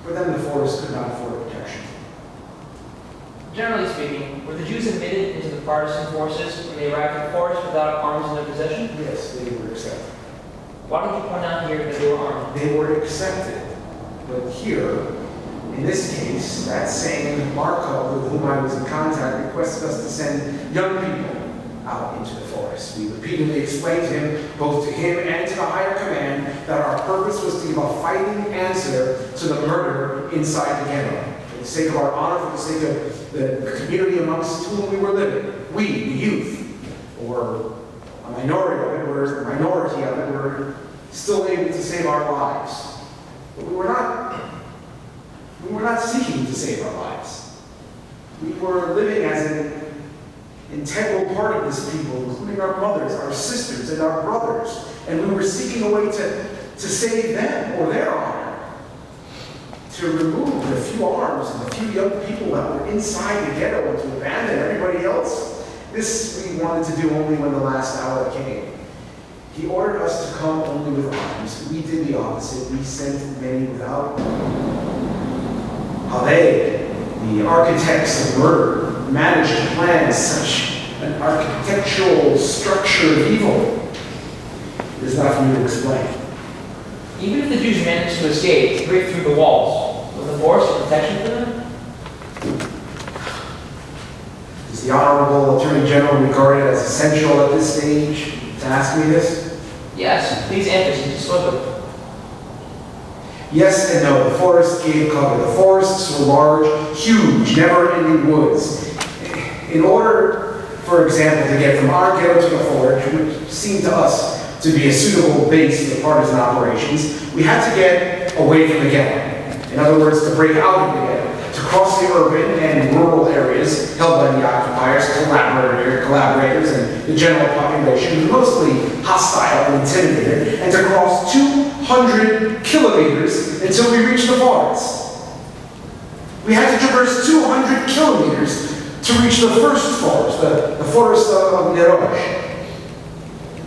for them the forest could not afford protection. Generally speaking, were the Jews admitted into the partisan forces when they arrived at the forest without arms in their possession? Yes, they were accepted. Why don't you point out here that they were armed? They were accepted, but here, in this case, that same Marco with whom I was in contact requested us to send young people out into the forest. We repeatedly explained to him, both to him and to the higher command, that our purpose was to give a fighting answer to the murder inside the ghetto. For the sake of our honor, for the sake of the community amongst whom we were living, we, the youth, or a minority of it, were still able to save our lives. But we were not seeking to save our lives. We were living as an integral part of this people, including our mothers, our sisters, and our brothers. And we were seeking a way to save them or their honor. To remove the few arms and the few young people that were inside the ghetto and to abandon everybody else. This we wanted to do only when the last hour came. He ordered us to come only with arms. We did the opposite. We sent many without. How they, the architects of murder, managed to plan such an architectural structure of evil is not for me to explain. Even if the Jews managed to escape, to break through the walls, was the force of protection for them? Is the Honorable Attorney General regard it as essential at this stage to ask me this? Yes, please answer since you spoke of it. Yes and no. The forest gave cover. The forests were large, huge, never-ending woods. In order, for example, to get from our ghetto to the forge, which seemed to us to be a suitable base for partisan operations, we had to get away from the ghetto. In other words, to break out of the ghetto, to cross the urban and rural areas held by the occupiers, collaborators, and the general population, mostly hostile and intimidated, and to cross 200 kilometers until we reached the forest. We had to traverse 200 kilometers to reach the first forest, the forest of Nerosh.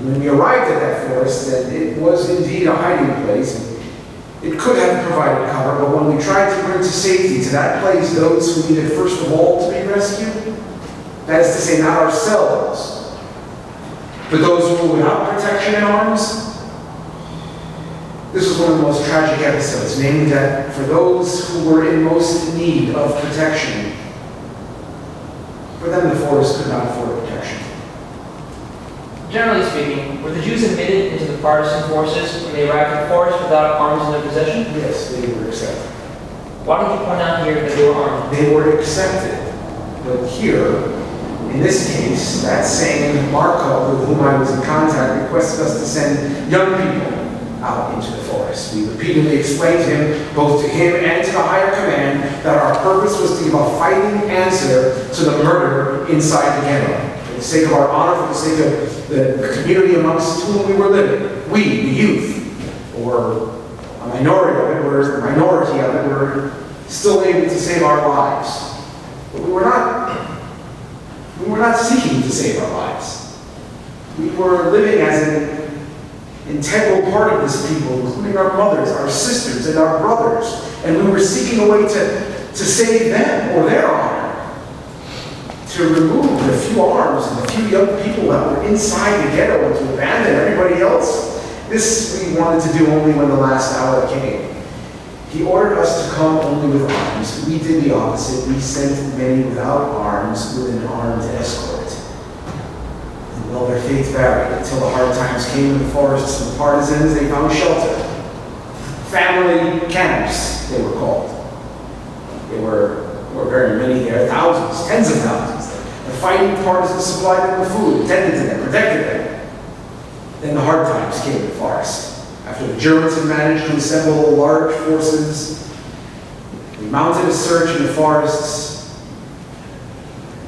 When we arrived at that forest, and it was indeed a hiding place. It could have provided cover, but when we tried to bring to safety to that place those who needed first of all to be rescued, that is to say, not ourselves, but those who were without protection and arms, this was one of the most tragic episodes, namely that for those who were in most need of protection, for them the forest could not afford protection. Generally speaking, were the Jews admitted into the partisan forces when they arrived at the forest without arms in their possession? Yes, they were accepted. Why don't you point out here that they were armed? They were accepted. But here, in this case, that same Marco with whom I was in contact requested us to send young people out into the forest. We repeatedly explained to him, both to him and to the higher command, that our purpose was to give a fighting answer to the murder inside the ghetto. For the sake of our honor, for the sake of the community amongst whom we were living, we, the youth, or a minority of it, were still able to save our lives. But we were not seeking to save our lives. We were living as an integral part of this people, including our mothers, our sisters, and our brothers. And we were seeking a way to save them or their honor. To remove the few arms and the few young people that were inside the ghetto and to abandon everybody else. This we wanted to do only when the last hour came. He ordered us to come only with arms. We did the opposite. We sent many without arms with an armed escort. And well, their fate varied until the hard times came in the forests and the partisans. They found shelter. Family camps, they were called. There were very many there, thousands, tens of thousands. The fighting partisans supplied them with food, attended to them, protected them. Then the hard times came in the forest. After the Germans had managed to assemble large forces, we mounted a search in the forests.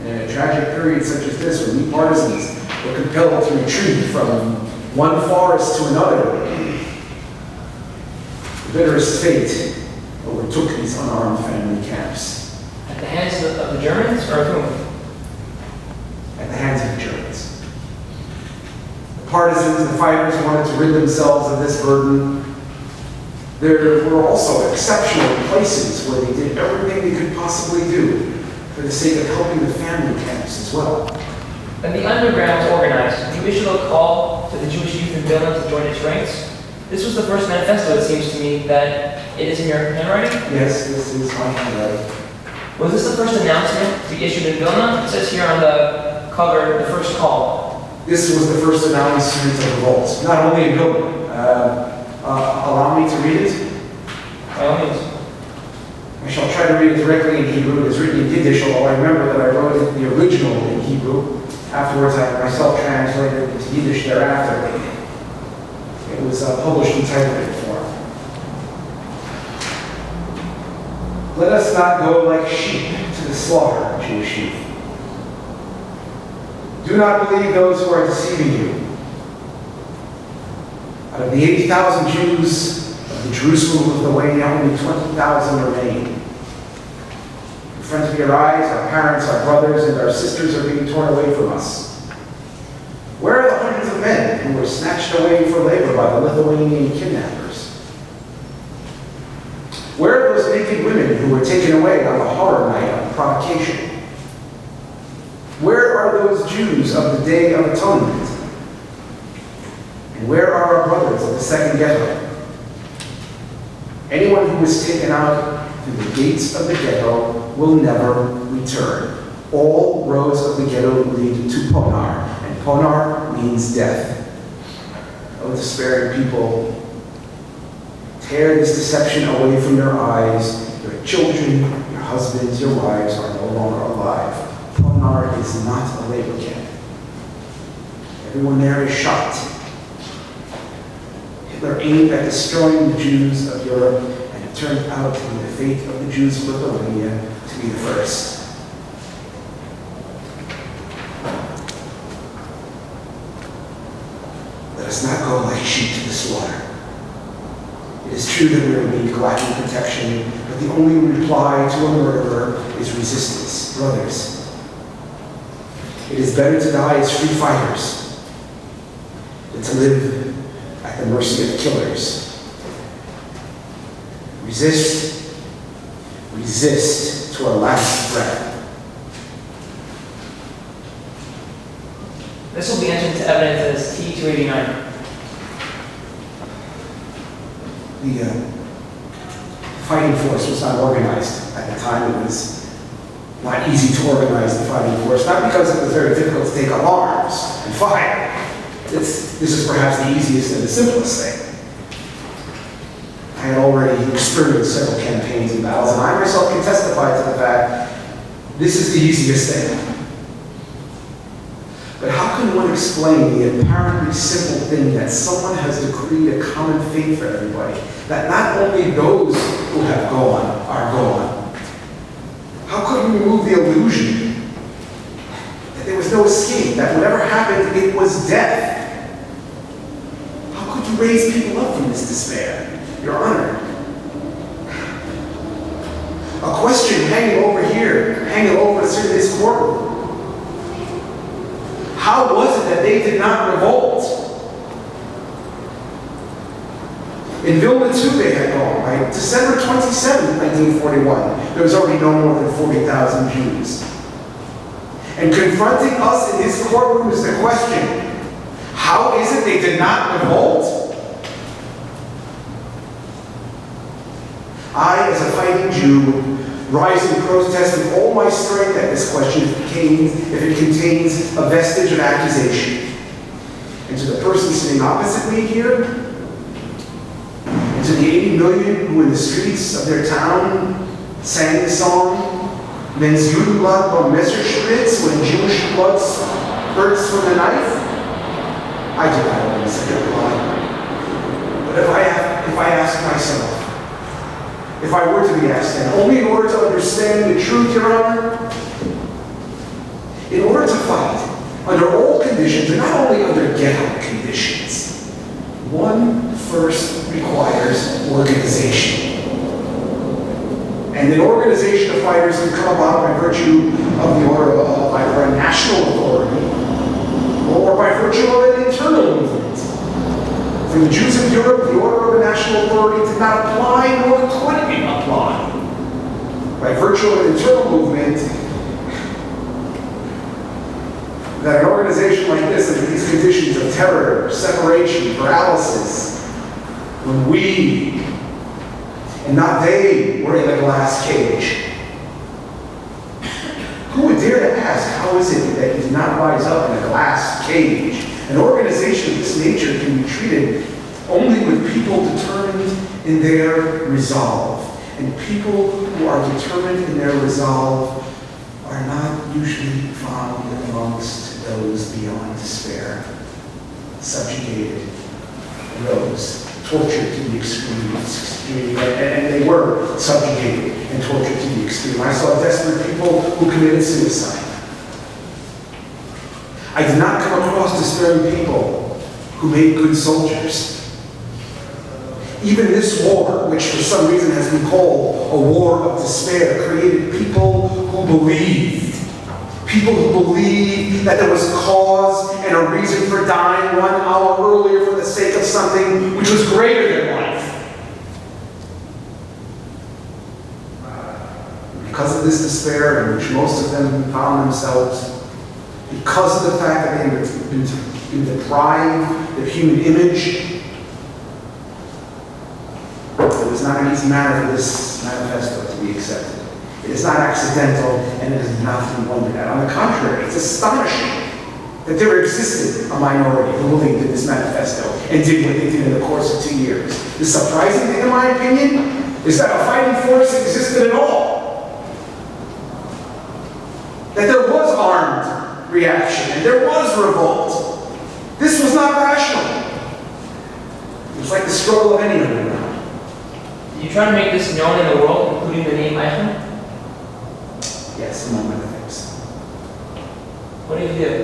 In a tragic period such as this, when we partisans were compelled to retreat from one forest to another, the bitterest fate overtook these unarmed family camps. At the hands of the Germans, or of whom? At the hands of the Germans. The partisans, the fighters wanted to rid themselves of this burden. There were also exceptional places where they did everything they could possibly do for the sake of helping the family camps as well. And the underground was organized. You issued a call to the Jewish youth in Vilna to join its ranks. This was the first manifesto, it seems to me, that it is in your handwriting? Yes, this is my handwriting. Was this the first announcement to be issued in Vilna? It says here on the cover, the first call. This was the first announcement of revolt, not only in Vilna. Allow me to read it? By all means. I shall try to read it directly in Hebrew. It is written in Yiddish, although I remember that I wrote it the original in Hebrew. Afterwards, I myself translated it into Yiddish thereafter. It was published in typewritten form. Let us not go like sheep to the slaughter, Jewish youth. Do not believe those who are deceiving you. Out of the 80,000 Jews of the Jerusalem of the way, only 20,000 remain. In front of your eyes, our parents, our brothers, and our sisters are being torn away from us. Where are the hundreds of men who were snatched away for labor by the Lithuanian kidnappers? Where are those naked women who were taken away on the horror night of provocation? Where are those Jews of the Day of Atonement? And where are our brothers of the second ghetto? Anyone who was taken out through the gates of the ghetto will never return. All roads of the ghetto lead to Ponar, and Ponar means death. O despairing people, tear this deception away from your eyes. Your children, your husbands, your wives are no longer alive. Ponar is not a labor camp. Everyone there is shot. Hitler aimed at destroying the Jews of Europe, and it turned out to be the fate of the Jews of Lithuania to be the first. Let us not go like sheep to the slaughter. It is true that we are weak, lacking protection, but the only reply to a murderer is resistance. Brothers, it is better to die as free fighters than to live at the mercy of killers. Resist, resist to our last breath. This will be entered into evidence as T289. The fighting force was not organized at the time. It was not easy to organize the fighting force, not because it was very difficult to take up arms and fire. This is perhaps the easiest and the simplest thing. I had already experienced several campaigns and battles, and I myself can testify to the fact this is the easiest thing. But how can one explain the apparently simple thing that someone has decreed a common fate for everybody? That not only those who have gone are gone. How could we remove the illusion that there was no escape, that whatever happened, it was death? How could you raise people up from this despair? Your Honor. A question hanging over here, hanging over this courtroom. How was it that they did not revolt? In Vilna too they had gone, right? December 27, 1941, there was already no more than 40,000 Jews. And confronting us in his courtroom is the question, how is it they did not revolt? I, as a fighting Jew, rise in protest with all my strength at this question if it contains a vestige of accusation. And to the person sitting opposite me here, and to the 80 million who in the streets of their town sang the song, Wenn's Judenblut beim Messer spritzt, when Jewish blood spurts from the knife, I do not always say that line. But if I ask myself, if I were to be asked then, only in order to understand the truth, Your Honor, in order to fight under all conditions, and not only under ghetto conditions, one first requires organization. And an organization of fighters can come about by virtue of the order of either a national authority or by virtue of an internal movement. For the Jews of Europe, the order of a national authority did not apply, nor could it apply. By virtue of an internal movement, that an organization like this, under these conditions of terror, separation, paralysis, when we, and not they, were in a glass cage, who would dare to ask, how is it that you did not rise up in a glass cage? An organization of this nature can be treated only with people determined in their resolve. And people who are determined in their resolve are not usually found amongst those beyond despair, subjugated, and those tortured to the extreme, and they were subjugated and tortured to the extreme. I saw desperate people who committed suicide. I did not come across despairing people who made good soldiers. Even this war, which for some reason has been called a war of despair, created people who believed. People who believed that there was cause and a reason for dying 1 hour earlier for the sake of something which was greater than life. Because of this despair in which most of them found themselves, because of the fact that they had been deprived of human image, it was not an easy matter for this manifesto to be accepted. It is not accidental, and it is not to be wondered at. On the contrary, it's astonishing that there existed a minority who believed in this manifesto and did what they did in the course of 2 years. The surprising thing, in my opinion, is that a fighting force existed at all. That there was armed reaction, and there was revolt. This was not rational. It was like the struggle of any underground. Did you try to make this known in the world, including the name Eichmann? Yes, among other things. What did you do?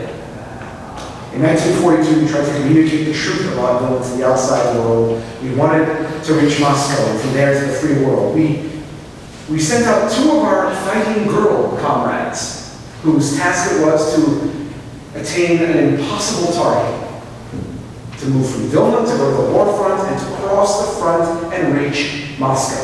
In 1942, we tried to communicate the truth about going to the outside world. We wanted to reach Moscow and from there to the free world. We sent out 2 of our fighting girl comrades, whose task it was to attain an impossible target. To move from Vilna to go to the war front and to cross the front and reach Moscow.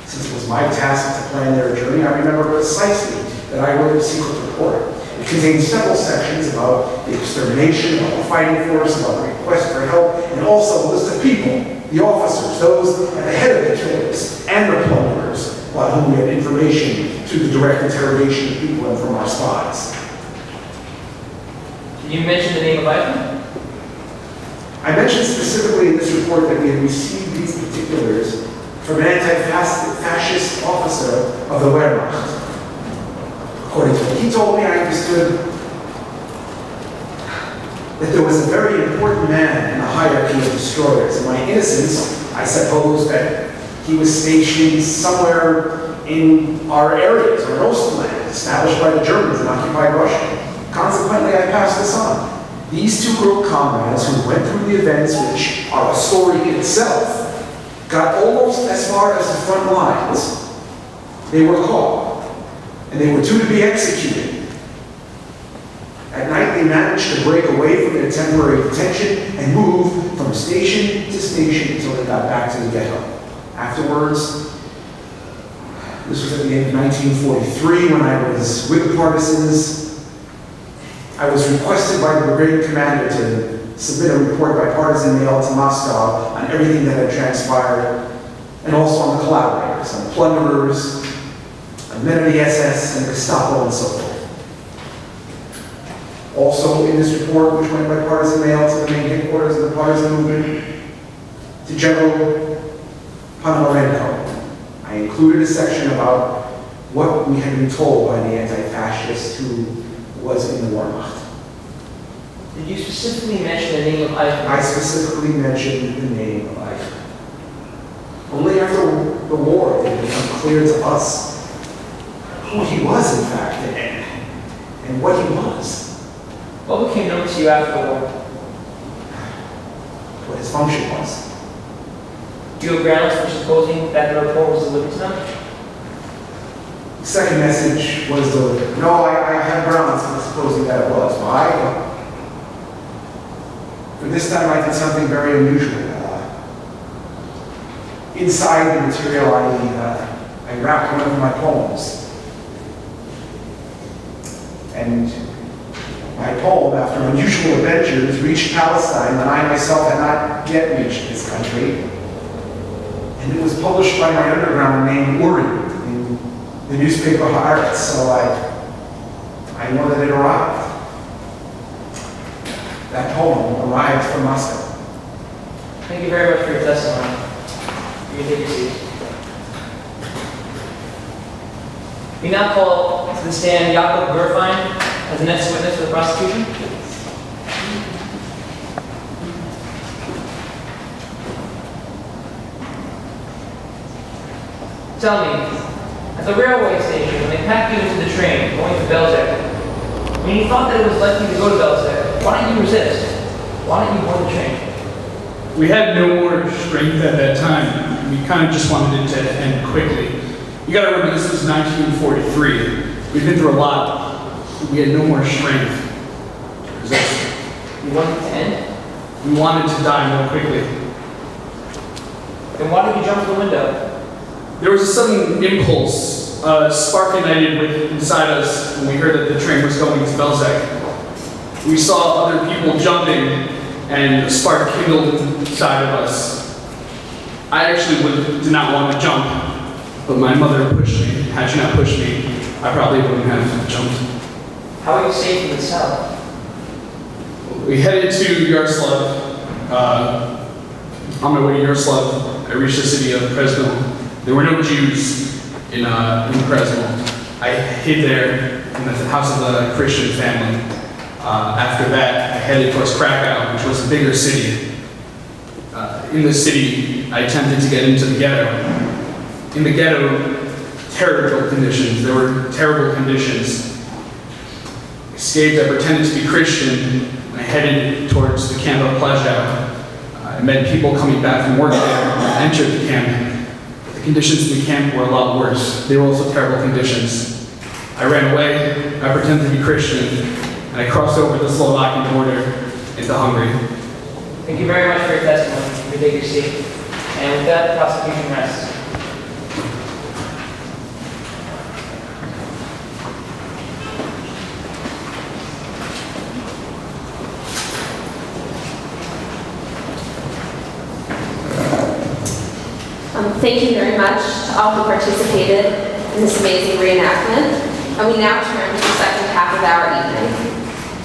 Since it was my task to plan their journey, I remember precisely that I wrote a secret report. It contained several sections about the extermination, about the fighting force, about the request for help, and also a list of people, the officers, those at the head of the killers, and the plunderers, about whom we had information through the direct interrogation of people and from our spies. Did you mention the name of Eichmann? I mentioned specifically in this report that we had received these particulars from an anti-fascist officer of the Wehrmacht. According to what he told me, I understood that there was a very important man in the hierarchy of destroyers. In my innocence, I supposed that he was stationed somewhere in our areas, our Ostland, established by the Germans and occupied Russia. Consequently, I passed this on. These 2 girl comrades who went through the events, which are a story in itself, got almost as far as the front lines. They were caught, and they were due to be executed. At night, they managed to break away from their temporary detention and move from station to station until they got back to the ghetto. Afterwards, this was at the end of 1943 when I was with the partisans. I was requested by the brigade commander to submit a report by partisan mail to Moscow on everything that had transpired, and also on the collaborators, on the plunderers, on men of the SS and the Gestapo and so forth. Also in this report, which went by partisan mail to the main headquarters of the partisan movement, to General Ponomarenko, I included a section about what we had been told by the anti-fascist who was in the Wehrmacht. Did you specifically mention the name of Eichmann? I specifically mentioned the name of Eichmann. Only after the war did it become clear to us who he was, in fact, and what he was. What became known to you after the war? What his function was. Do you have grounds for supposing that the report was delivered to them? The second message was delivered. No, I have grounds for supposing that it was. Why? For this time I did something very unusual. Inside the material I wrapped one of my poems. And my poem, after unusual adventures, reached Palestine when I myself had not yet reached this country. And it was published by my underground named Uri in the newspaper Haaretz, so I know that it arrived. That poem arrived from Moscow. Thank you very much for your testimony. You may take your seat. We now call to the stand Jakob Gurfein as the next witness for the prosecution. Tell me, at the railway station, when they packed you into the train going to Belzec, when you thought that it was likely to go to Belzec, why didn't you resist? Why didn't you board the train? We had no more strength at that time. We kind of just wanted it to end quickly. You gotta remember, this was 1943. We've been through a lot. We had no more strength. You wanted it to end? We wanted to die more quickly. Then why did you jump to the window? There was a sudden impulse, a spark ignited inside us when we heard that the train was going to Belzec. We saw other people jumping, and a spark kindled inside of us. I actually did not want to jump, but my mother pushed me. Had she not pushed me, I probably wouldn't have jumped. How are you safe in the cell? We headed to Yaroslav. On my way to Yaroslav, I reached the city of Presno. There were no Jews in Presno. I hid there in the house of a Christian family. After that, I headed towards Krakow, which was a bigger city. In the city, I attempted to get into the ghetto. In the ghetto, terrible conditions. There were terrible conditions. I escaped, I pretended to be Christian. I headed towards the camp of Plazhou. I met people coming back from work there. I entered the camp. The conditions in the camp were a lot worse. They were also terrible conditions. I ran away. I pretended to be Christian. And I crossed over the Slovakian border into Hungary. Thank you very much for your testimony. You may take your seat. And with that, the prosecution rests. Thank you very much to all who participated in this amazing reenactment. And we now turn to the second half of our evening.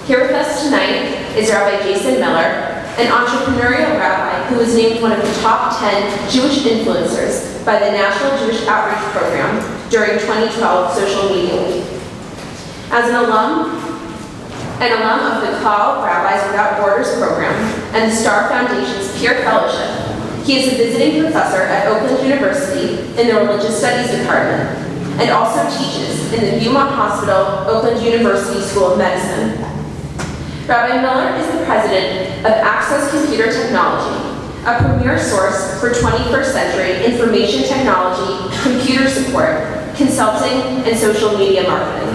Here with us tonight is Rabbi Jason Miller, an entrepreneurial rabbi who was named one of the top 10 Jewish influencers by the National Jewish Outreach Program during 2012 Social Media Week. As an alum of the Call Rabbis Without Borders program and the Star Foundation's Peer Fellowship, he is a visiting professor at Oakland University in the Religious Studies Department and also teaches in the Beaumont Hospital, Oakland University School of Medicine. Rabbi Miller is the president of Access Computer Technology, a premier source for 21st century information technology, computer support, consulting, and social media marketing.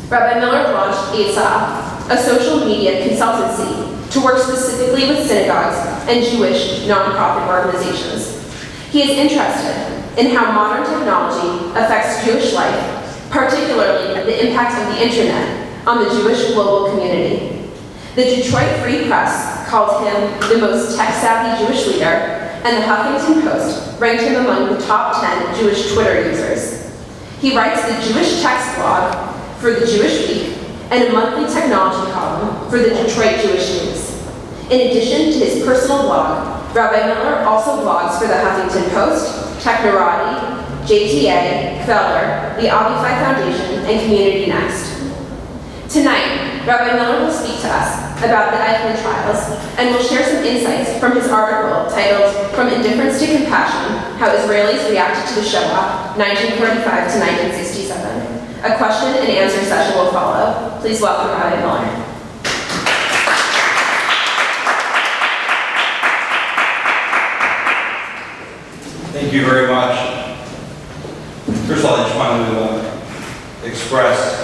Rabbi Miller launched Eitan, a social media consultancy to work specifically with synagogues and Jewish nonprofit organizations. He is interested in how modern technology affects Jewish life, particularly the impact of the internet on the Jewish global community. The Detroit Free Press called him the most tech-savvy Jewish leader, and the Huffington Post ranked him among the top 10 Jewish Twitter users. He writes the Jewish Text blog for the Jewish Week and a monthly technology column for the Detroit Jewish News. In addition to his personal blog, Rabbi Miller also blogs for the Huffington Post, Technorati, JTA, Feldman, the Abba Foundation, and Community Next. Tonight, Rabbi Miller will speak to us about the Eichmann trials and will share some insights from his article titled From Indifference to Compassion, How Israelis Reacted to the Shoah, 1945 to 1967. A question and answer session will follow. Please welcome Rabbi Miller. Thank you very much. First of all, I just wanted to express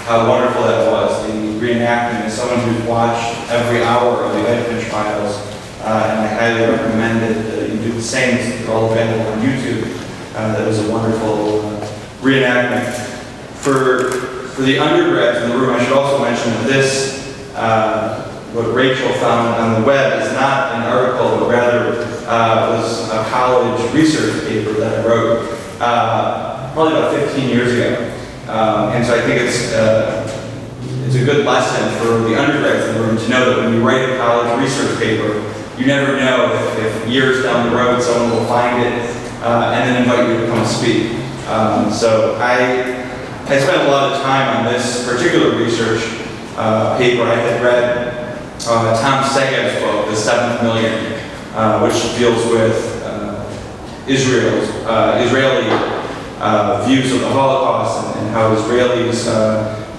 how wonderful that was, the reenactment. As someone who's watched every hour of the Eichmann trials, and I highly recommend it. You do the same. It's all available on YouTube. That was a wonderful reenactment. For the undergrads in the room, I should also mention that this, what Rachel found on the web, is not an article, but rather was a college research paper that I wrote probably about 15 years ago. And so I think it's a good lesson for the undergrads in the room to know that when you write a college research paper, you never know if years down the road someone will find it and then invite you to come speak. So I spent a lot of time on this particular research paper. I had read Tom Sege's book, The Seventh Million, which deals with Israeli views of the Holocaust and how Israelis,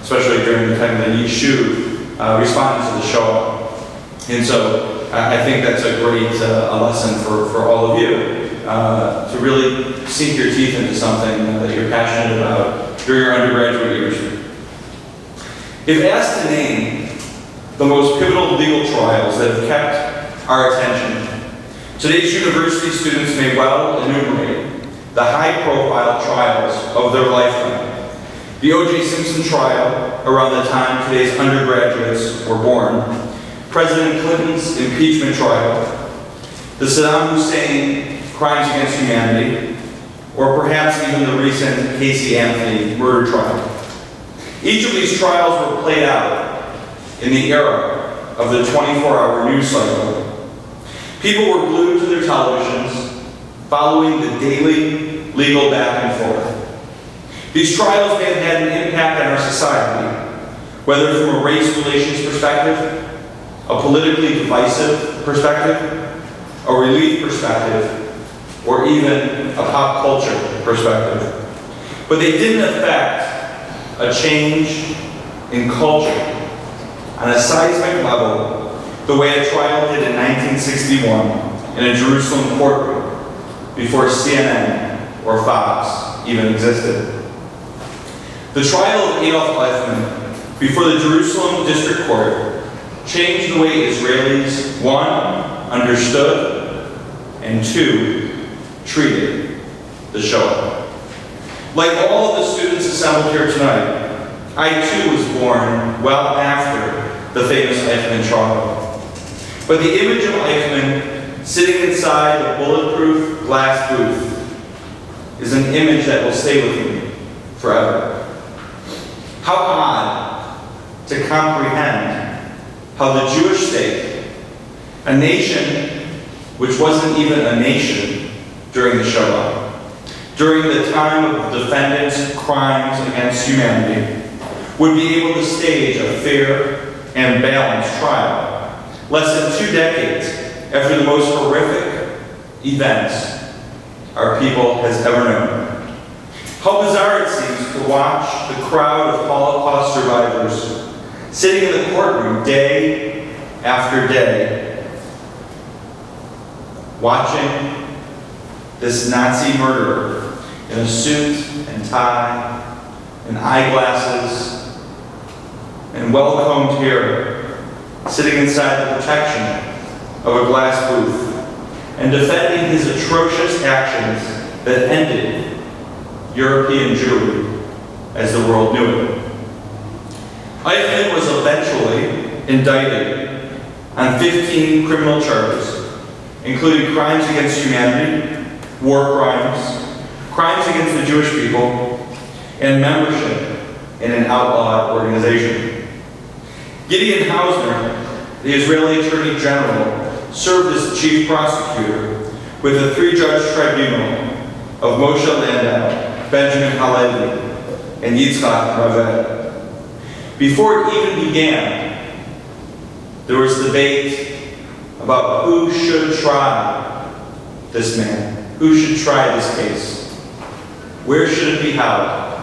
especially during the time of the Yeshiva, responded to the Shoah. And so I think that's a great a lesson for all of you to really sink your teeth into something that you're passionate about during your undergraduate years. If asked to name the most pivotal legal trials that have kept our attention, today's university students may well enumerate the high-profile trials of their lifetime. The O.J. Simpson trial, around the time today's undergraduates were born, President Clinton's impeachment trial, the Saddam Hussein crimes against humanity, or perhaps even the recent Casey Anthony murder trial. Each of these trials were played out in the era of the 24-hour news cycle. People were glued to their televisions, following the daily legal back and forth. These trials may have had an impact on our society, whether from a race relations perspective, a politically divisive perspective, a relief perspective, or even a pop culture perspective. But they didn't affect a change in culture on a seismic level the way a trial did in 1961 in a Jerusalem courtroom before CNN or Fox even existed. The trial of Adolf Eichmann before the Jerusalem District Court changed the way Israelis, one, understood, and two, treated the Shoah. Like all of the students assembled here tonight, I too was born well after the famous Eichmann trial. But the image of Eichmann sitting inside a bulletproof glass booth is an image that will stay with me forever. How odd to comprehend how the Jewish state, a nation which wasn't even a nation during the Shoah, during the time of the defendant's crimes against humanity, would be able to stage a fair and balanced trial, less than 2 decades after the most horrific events our people has ever known. How bizarre it seems to watch the crowd of Holocaust survivors sitting in the courtroom day after day, watching this Nazi murderer in a suit and tie and eyeglasses and well-combed hair, sitting inside the protection of a glass booth and defending his atrocious actions that ended European Jewry as the world knew it. Eichmann was eventually indicted on 15 criminal charges, including crimes against humanity, war crimes, crimes against the Jewish people, and membership in an outlawed organization. Gideon Hausner, the Israeli Attorney General, served as chief prosecutor with a 3-judge tribunal of Moshe Landau, Benjamin Halevi, and Yitzhak Reuven. Before it even began, there was debate about who should try this man, who should try this case, where should it be held,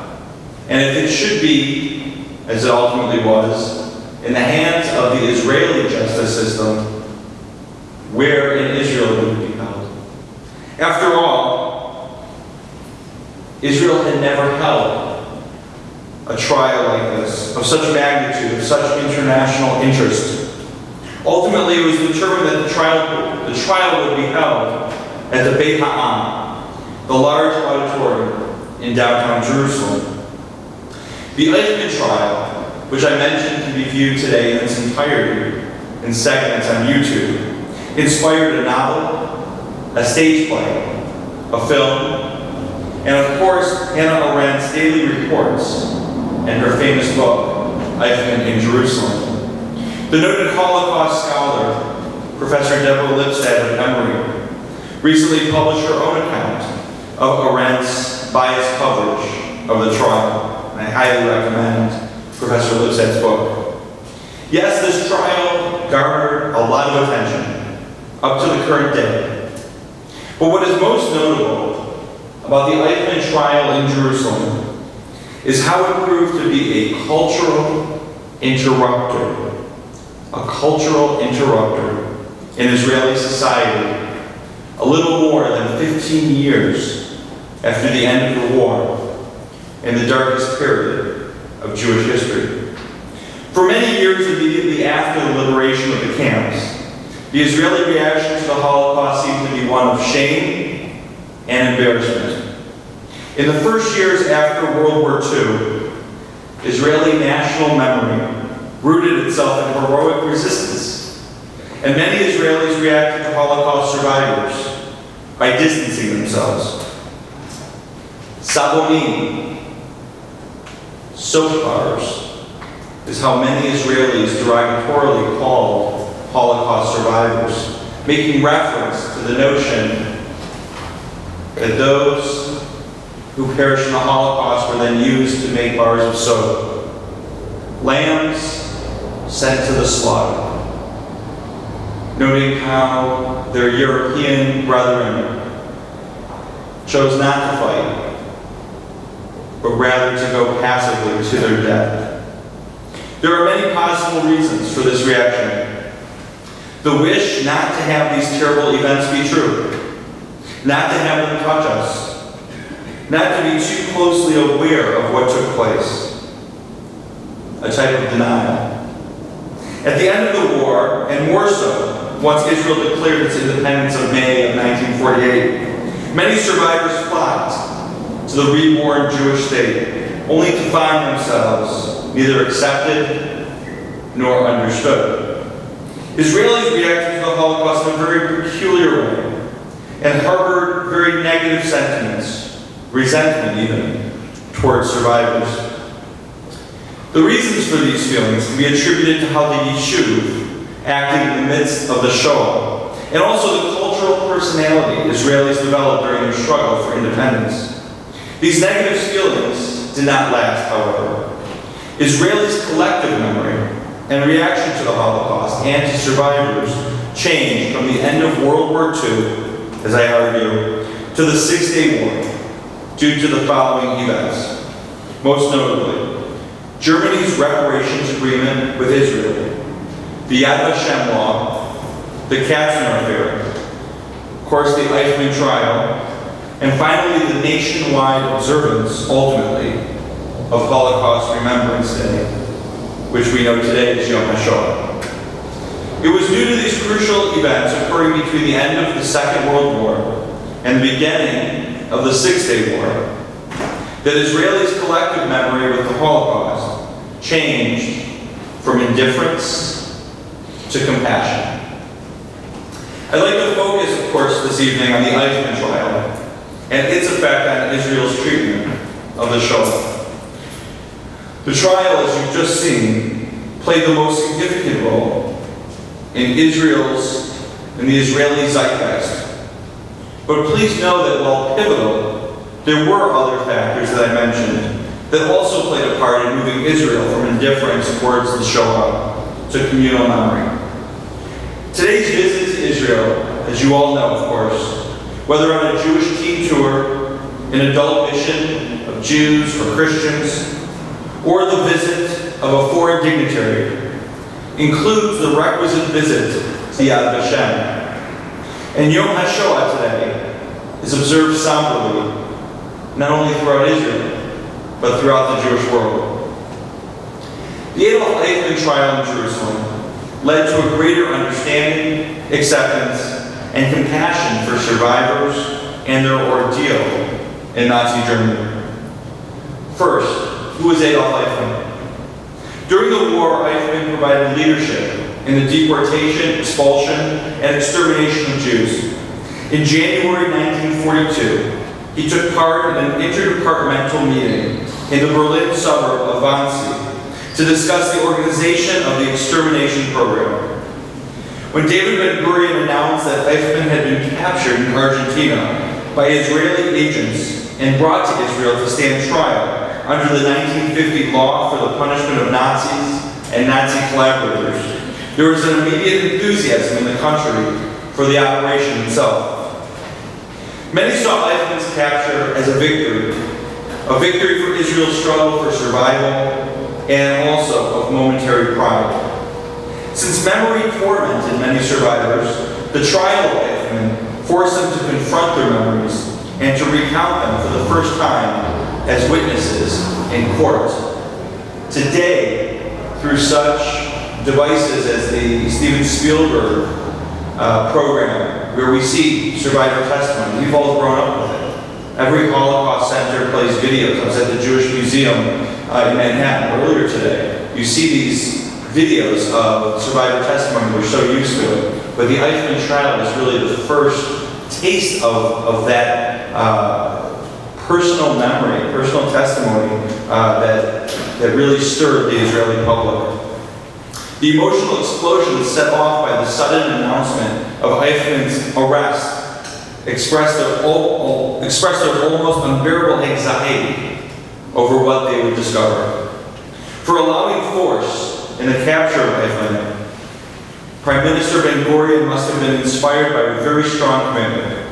and if it should be, as it ultimately was, in the hands of the Israeli justice system, where in Israel would it be held? After all, Israel had never held a trial like this, of such magnitude, of such international interest. Ultimately, it was determined that the trial would be held at the Beit Ha'am, the large auditorium in downtown Jerusalem. The Eichmann trial, which I mentioned can be viewed today in its entirety in segments on YouTube, inspired a novel, a stage play, a film, and of course, Hannah Arendt's daily reports and her famous book, Eichmann in Jerusalem. The noted Holocaust scholar, Professor Deborah Lipstadt of Emory, recently published her own account of Arendt's biased coverage of the trial. I highly recommend Professor Lipstadt's book. Yes, this trial garnered a lot of attention up to the current day. But what is most notable about the Eichmann trial in Jerusalem is how it proved to be a cultural interrupter. A cultural interrupter in Israeli society a little more than 15 years after the end of the war in the darkest period of Jewish history. For many years immediately after the liberation of the camps, the Israeli reaction to the Holocaust seemed to be one of shame and embarrassment. In the first years after World War II, Israeli national memory rooted itself in heroic resistance, and many Israelis reacted to Holocaust survivors by distancing themselves. Sabonim, soap bars, is how many Israelis derogatorily called Holocaust survivors, making reference to the notion that those who perished in the Holocaust were then used to make bars of soap. Lambs sent to the slaughter, noting how their European brethren chose not to fight, but rather to go passively to their death. There are many possible reasons for this reaction. The wish not to have these terrible events be true, not to have them touch us, not to be too closely aware of what took place, a type of denial. At the end of the war, and more so, once Israel declared its independence of May of 1948, many survivors flocked to the reborn Jewish state, only to find themselves neither accepted nor understood. Israelis reacted to the Holocaust in a very peculiar way, and harbored very negative sentiments, resentment even, towards survivors. The reasons for these feelings can be attributed to how the Yeshiva acted in the midst of the Shoah, and also the cultural personality Israelis developed during their struggle for independence. These negative feelings did not last, however. Israelis' collective memory and reaction to the Holocaust and to survivors changed from the end of World War II, as I argue, to the Six-Day War, due to the following events. Most notably, Germany's reparations agreement with Israel, the Yad Vashem law, the Katzner affair, of course the Eichmann trial, and finally the nationwide observance, ultimately, of Holocaust Remembrance Day, which we know today as Yom HaShoah. It was due to these crucial events occurring between the end of the Second World War and the beginning of the Six-Day War that Israelis' collective memory with the Holocaust changed from indifference to compassion. I'd like to focus, of course, this evening on the Eichmann trial and its effect on Israel's treatment of the Shoah. The trial, as you've just seen, played the most significant role in the Israeli zeitgeist. But please know that while pivotal, there were other factors that I mentioned that also played a part in moving Israel from indifference towards the Shoah to communal memory. Today's visit to Israel, as you all know, of course, whether on a Jewish team tour, an adult mission of Jews or Christians, or the visit of a foreign dignitary, includes the requisite visit to Yad Vashem. And Yom HaShoah today is observed somberly, not only throughout Israel, but throughout the Jewish world. The Adolf Eichmann trial in Jerusalem led to a greater understanding, acceptance, and compassion for survivors and their ordeal in Nazi Germany. First, who was Adolf Eichmann? During the war, Eichmann provided leadership in the deportation, expulsion, and extermination of Jews. In January 1942, he took part in an interdepartmental meeting in the Berlin suburb of Wannsee to discuss the organization of the extermination program. When David Ben-Gurion announced that Eichmann had been captured in Argentina by Israeli agents and brought to Israel to stand trial under the 1950 law for the punishment of Nazis and Nazi collaborators, there was an immediate enthusiasm in the country for the operation itself. Many saw Eichmann's capture as a victory for Israel's struggle for survival and also of momentary pride. Since memory tormented many survivors, the trial of Eichmann forced them to confront their memories and to recount them for the first time as witnesses in court. Today, through such devices as the Steven Spielberg program, where we see survivor testimony, we've all grown up with it. Every Holocaust center plays videos. I was at the Jewish Museum in Manhattan earlier today. You see these videos of survivor testimony. We're so used to it. But the Eichmann trial is really the first taste of that personal memory, personal testimony that really stirred the Israeli public. The emotional explosion was set off by the sudden announcement of Eichmann's arrest expressed their almost unbearable anxiety over what they would discover. For allowing force in the capture of Eichmann, Prime Minister Ben-Gurion must have been inspired by a very strong commitment.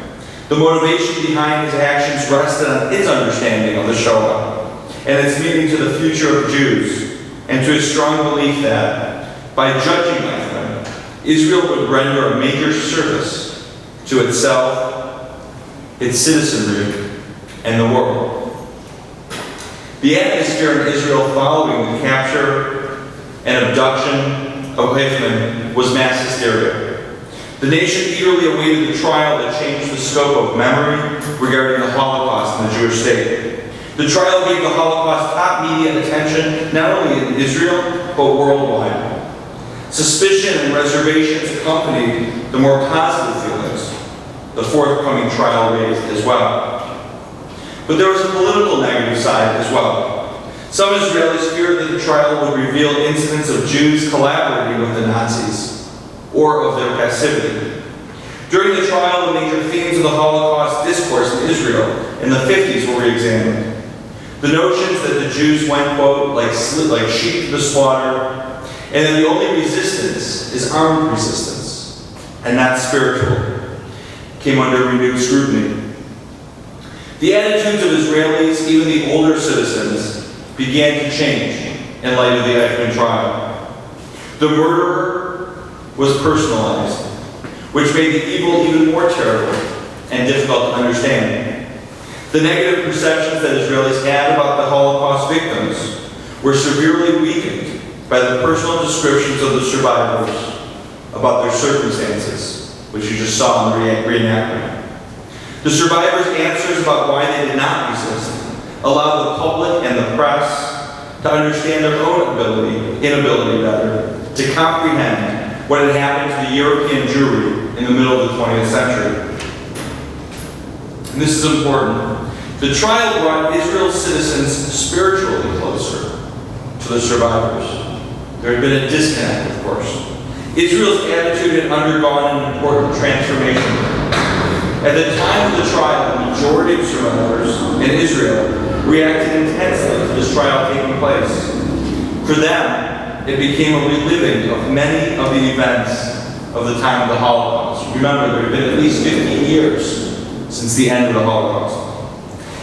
The motivation behind his actions rested on his understanding of the Shoah and its meaning to the future of Jews, and to his strong belief that, by judging Eichmann, Israel would render a major service to itself, its citizenry, and the world. The atmosphere in Israel following the capture and abduction of Eichmann was mass hysteria. The nation eagerly awaited the trial that changed the scope of memory regarding the Holocaust in the Jewish state. The trial gave the Holocaust top media attention, not only in Israel, but worldwide. Suspicion and reservations accompanied the more positive feelings the forthcoming trial raised as well. But there was a political negative side as well. Some Israelis feared that the trial would reveal incidents of Jews collaborating with the Nazis, or of their passivity. During the trial, the major themes of the Holocaust discourse in Israel in the 50s were re-examined. The notions that the Jews went, quote, like sheep to the slaughter, and that the only resistance is armed resistance, and not spiritual, came under renewed scrutiny. The attitudes of Israelis, even the older citizens, began to change in light of the Eichmann trial. The murderer was personalized, which made the evil even more terrible and difficult to understand. The negative perceptions that Israelis had about the Holocaust victims were severely weakened by the personal descriptions of the survivors about their circumstances, which you just saw in the reenactment. The survivors' answers about why they did not resist allowed the public and the press to understand their own inability to comprehend what had happened to the European Jewry in the middle of the 20th century. And this is important. The trial brought Israel's citizens spiritually closer to the survivors. There had been a disconnect, of course. Israel's attitude had undergone an important transformation. At the time of the trial, the majority of survivors in Israel reacted intensely to this trial taking place. For them, it became a reliving of many of the events of the time of the Holocaust. Remember, there had been at least 15 years since the end of the Holocaust.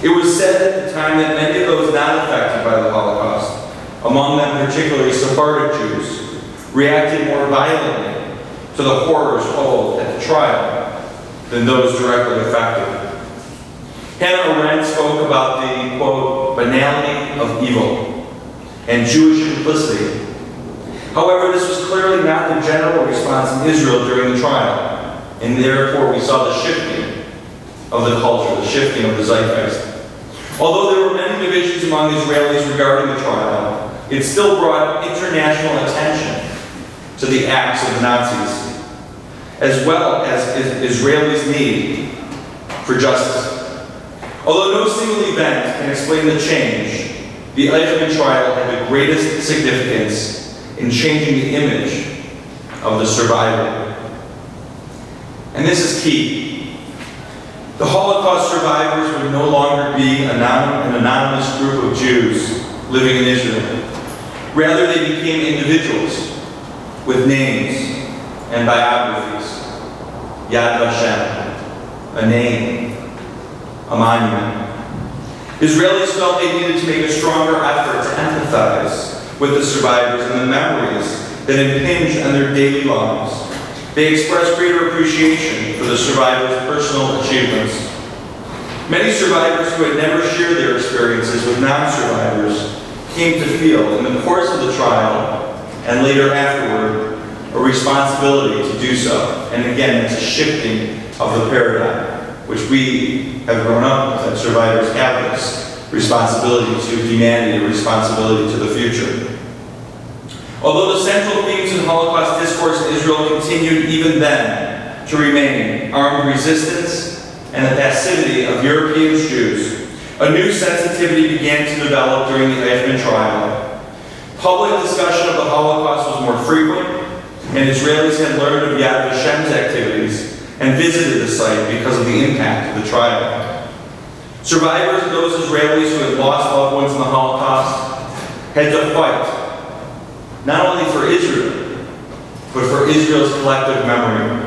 It was said at the time that many of those not affected by the Holocaust, among them particularly Sephardic Jews, reacted more violently to the horrors told at the trial than those directly affected. Hannah Arendt spoke about the, quote, banality of evil and Jewish implicity. However, this was clearly not the general response in Israel during the trial, and therefore we saw the shifting of the culture, the shifting of the zeitgeist. Although there were many divisions among Israelis regarding the trial, it still brought international attention to the acts of the Nazis, as well as Israelis' need for justice. Although no single event can explain the change, the Eichmann trial had the greatest significance in changing the image of the survivor. And this is key. The Holocaust survivors would no longer be an anonymous group of Jews living in Israel. Rather, they became individuals with names and biographies. Yad Vashem, a name a monument. Israelis felt they needed to make a stronger effort to empathize with the survivors and the memories that impinge on their daily lives. They expressed greater appreciation for the survivors' personal achievements. Many survivors who had never shared their experiences with non-survivors came to feel, in the course of the trial and later afterward, a responsibility to do so. And again, it's a shifting of the paradigm, which we have grown up with, that survivors have this responsibility to humanity, a responsibility to the future. Although the central themes in Holocaust discourse in Israel continued even then to remain armed resistance and the passivity of European Jews, a new sensitivity began to develop during the Eichmann trial. Public discussion of the Holocaust was more frequent, and Israelis had learned of Yad Vashem's activities and visited the site because of the impact of the trial. Survivors and those Israelis who had lost loved ones in the Holocaust had to fight, not only for Israel, but for Israel's collective memory,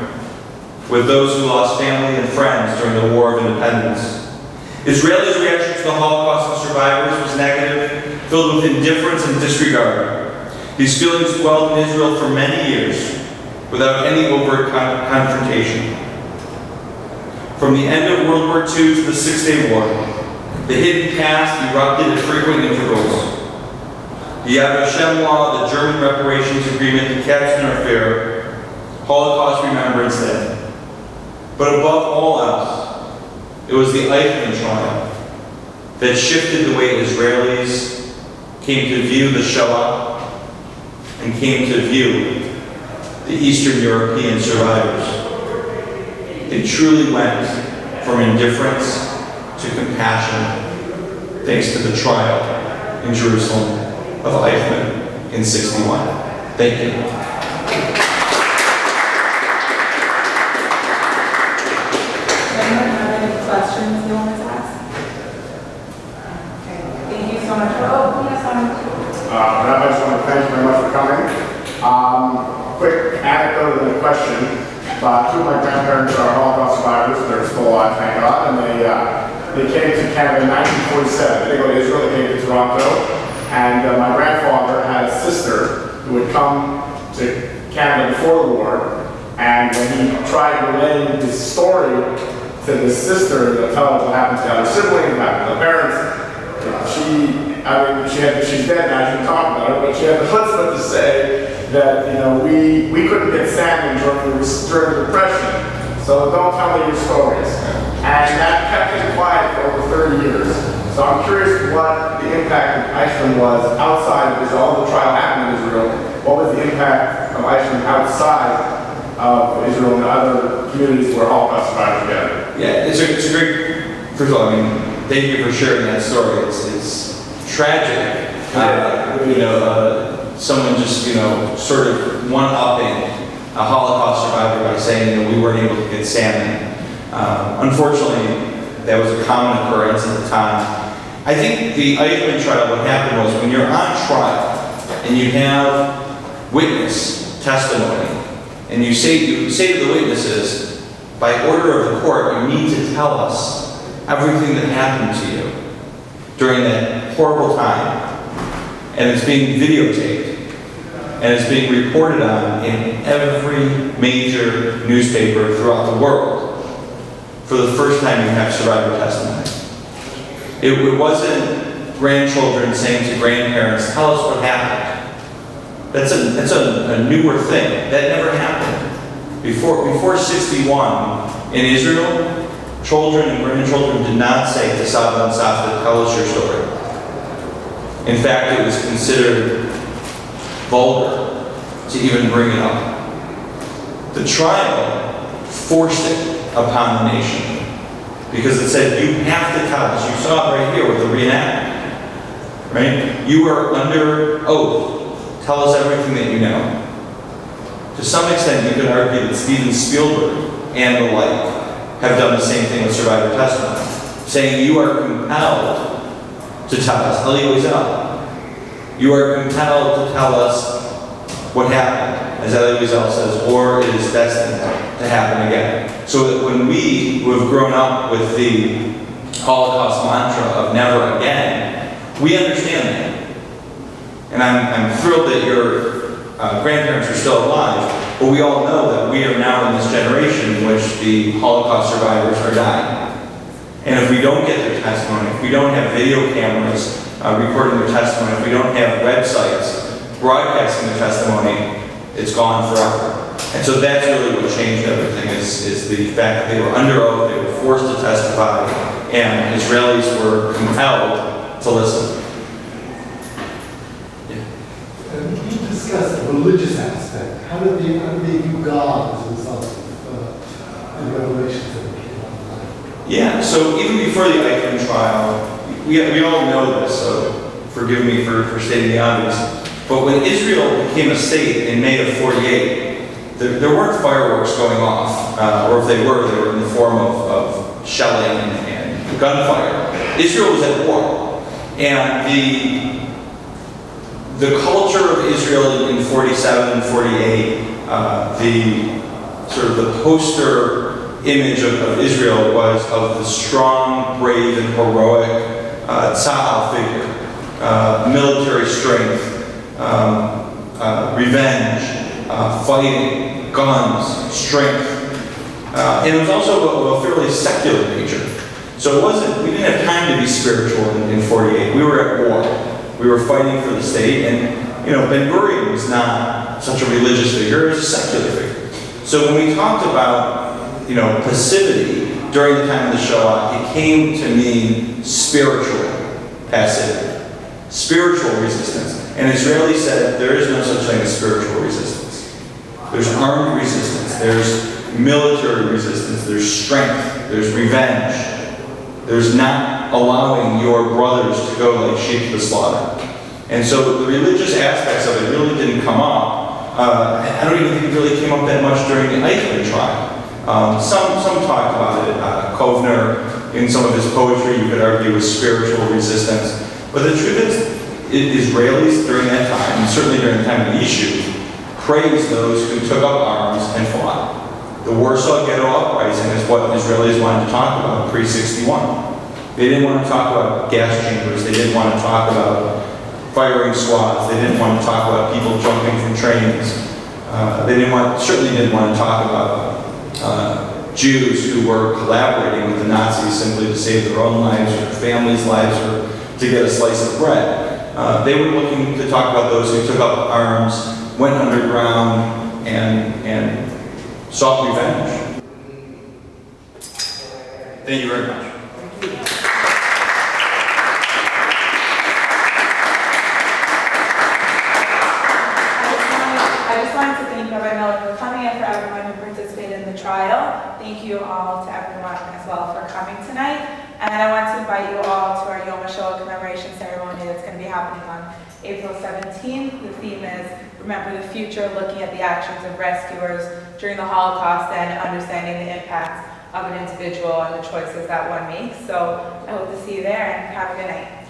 with those who lost family and friends during the War of Independence. Israelis' reaction to the Holocaust and survivors was negative, filled with indifference and disregard. These feelings dwelled in Israel for many years, without any overt confrontation. From the end of World War II to the Six-Day War, the hidden past erupted at frequent intervals. The Yad Vashem Law, the German reparations agreement, the Katzner affair, Holocaust Remembrance Day. But above all else, it was the Eichmann trial that shifted the way Israelis came to view the Shoah and came to view the Eastern European survivors. It truly went from indifference to compassion thanks to the trial in Jerusalem of Eichmann in '61. Thank you. Anyone have any questions you want to ask? Okay, thank you so much. Oh, yes, I just want to thank you very much for coming. Quick anecdote and a question. Two of my grandparents are Holocaust survivors. They're still alive, thank God. And they came to Canada in 1947. They go to Israel, they came to Toronto. And my grandfather had a sister who had come to Canada before the war. And when he tried relaying his story to the sister to tell her what happened to the other siblings, what happened to the parents, she's dead now, she can talk about it, but she had the chutzpah to say that, we couldn't get salmon during the Depression, so don't tell me your stories. And that kept him quiet for over 30 years. So I'm curious what the impact of Eichmann was outside of Israel. All the trial happened in Israel. What was the impact of Eichmann outside of Israel and other communities where Holocaust survivors gathered? Yeah, it's a great, first of all, thank you for sharing that story. It's tragic. Someone just, sort of one-upping a Holocaust survivor by saying, we weren't able to get salmon. Unfortunately, that was a common occurrence at the time. I think the Eichmann trial, what happened was when you're on trial and you have witness testimony, and you say to the witnesses, by order of the court, you need to tell us everything that happened to you during that horrible time. And it's being videotaped. And it's being reported on in every major newspaper throughout the world. For the first time, you have survivor testimony. It wasn't grandchildren saying to grandparents, tell us what happened. That's a newer thing. That never happened. Before '61, in Israel, children and grandchildren did not say to Saba and Savta, tell us your story. In fact, it was considered vulgar to even bring it up. The trial forced it upon the nation because it said, you have to tell us. You saw it right here with the reenactment, right? You are under oath. Tell us everything that you know. To some extent, you could argue that Steven Spielberg and the like have done the same thing with survivor testimony, saying you are compelled to tell us. Eli Wiesel. You are compelled to tell us what happened. As Eli Wiesel says, war is destined to happen again. So that when we who have grown up with the Holocaust mantra of never again, we understand that. And I'm thrilled that your grandparents are still alive, but we all know that we are now in this generation in which the Holocaust survivors are dying. And if we don't get their testimony, if we don't have video cameras recording their testimony, if we don't have websites broadcasting their testimony, it's gone forever. And so that's really what changed everything, is the fact that they were under oath, they were forced to testify, and Israelis were compelled to listen. You discussed the religious aspect. How did they view God as a result of the revelations that came online? Yeah, so even before the Eichmann trial, we all know this, so forgive me for stating the obvious, but when Israel became a state in May of 48, there weren't fireworks going off, or if they were in the form of shelling and gunfire. Israel was at war, and the culture of Israel in 47 and 48, the sort of the poster image of Israel was of the strong, brave, and heroic Tzahal figure, military strength, revenge, fighting, guns, strength, and it was also of a fairly secular nature. So we didn't have time to be spiritual in 48. We were at war. We were fighting for the state, and Ben-Gurion was not such a religious figure, he was a secular figure. So when we talked about passivity during the time of the Shoah, it came to mean spiritual passivity, spiritual resistance. And Israelis said there is no such thing as spiritual resistance. There's armed resistance, there's military resistance, there's strength, there's revenge. There's not allowing your brothers to go like sheep to the slaughter. And so the religious aspects of it really didn't come up. I don't even think it really came up that much during the Eichmann trial. Some talked about it. Kovner, in some of his poetry, you could argue was spiritual resistance. But the truth is, Israelis during that time, and certainly during the time of the issue, praised those who took up arms and fought. The Warsaw Ghetto Uprising is what Israelis wanted to talk about pre-61. They didn't want to talk about gas chambers. They didn't want to talk about firing squads. They didn't want to talk about people jumping from trains. They certainly didn't want to talk about Jews who were collaborating with the Nazis simply to save their own lives or their families' lives or to get a slice of bread. They were looking to talk about those who took up arms, went underground, and sought revenge. Thank you very much. I just wanted to thank Rabbi Miller for coming and for everyone who participated in the trial. Thank you all to everyone as well for coming tonight. And I want to invite you all to our Yom HaShoah commemoration ceremony that's going to be happening on April 17th. The theme is Remember the Future, looking at the actions of rescuers during the Holocaust and understanding the impact of an individual and the choices that one makes. So I hope to see you there and have a good night.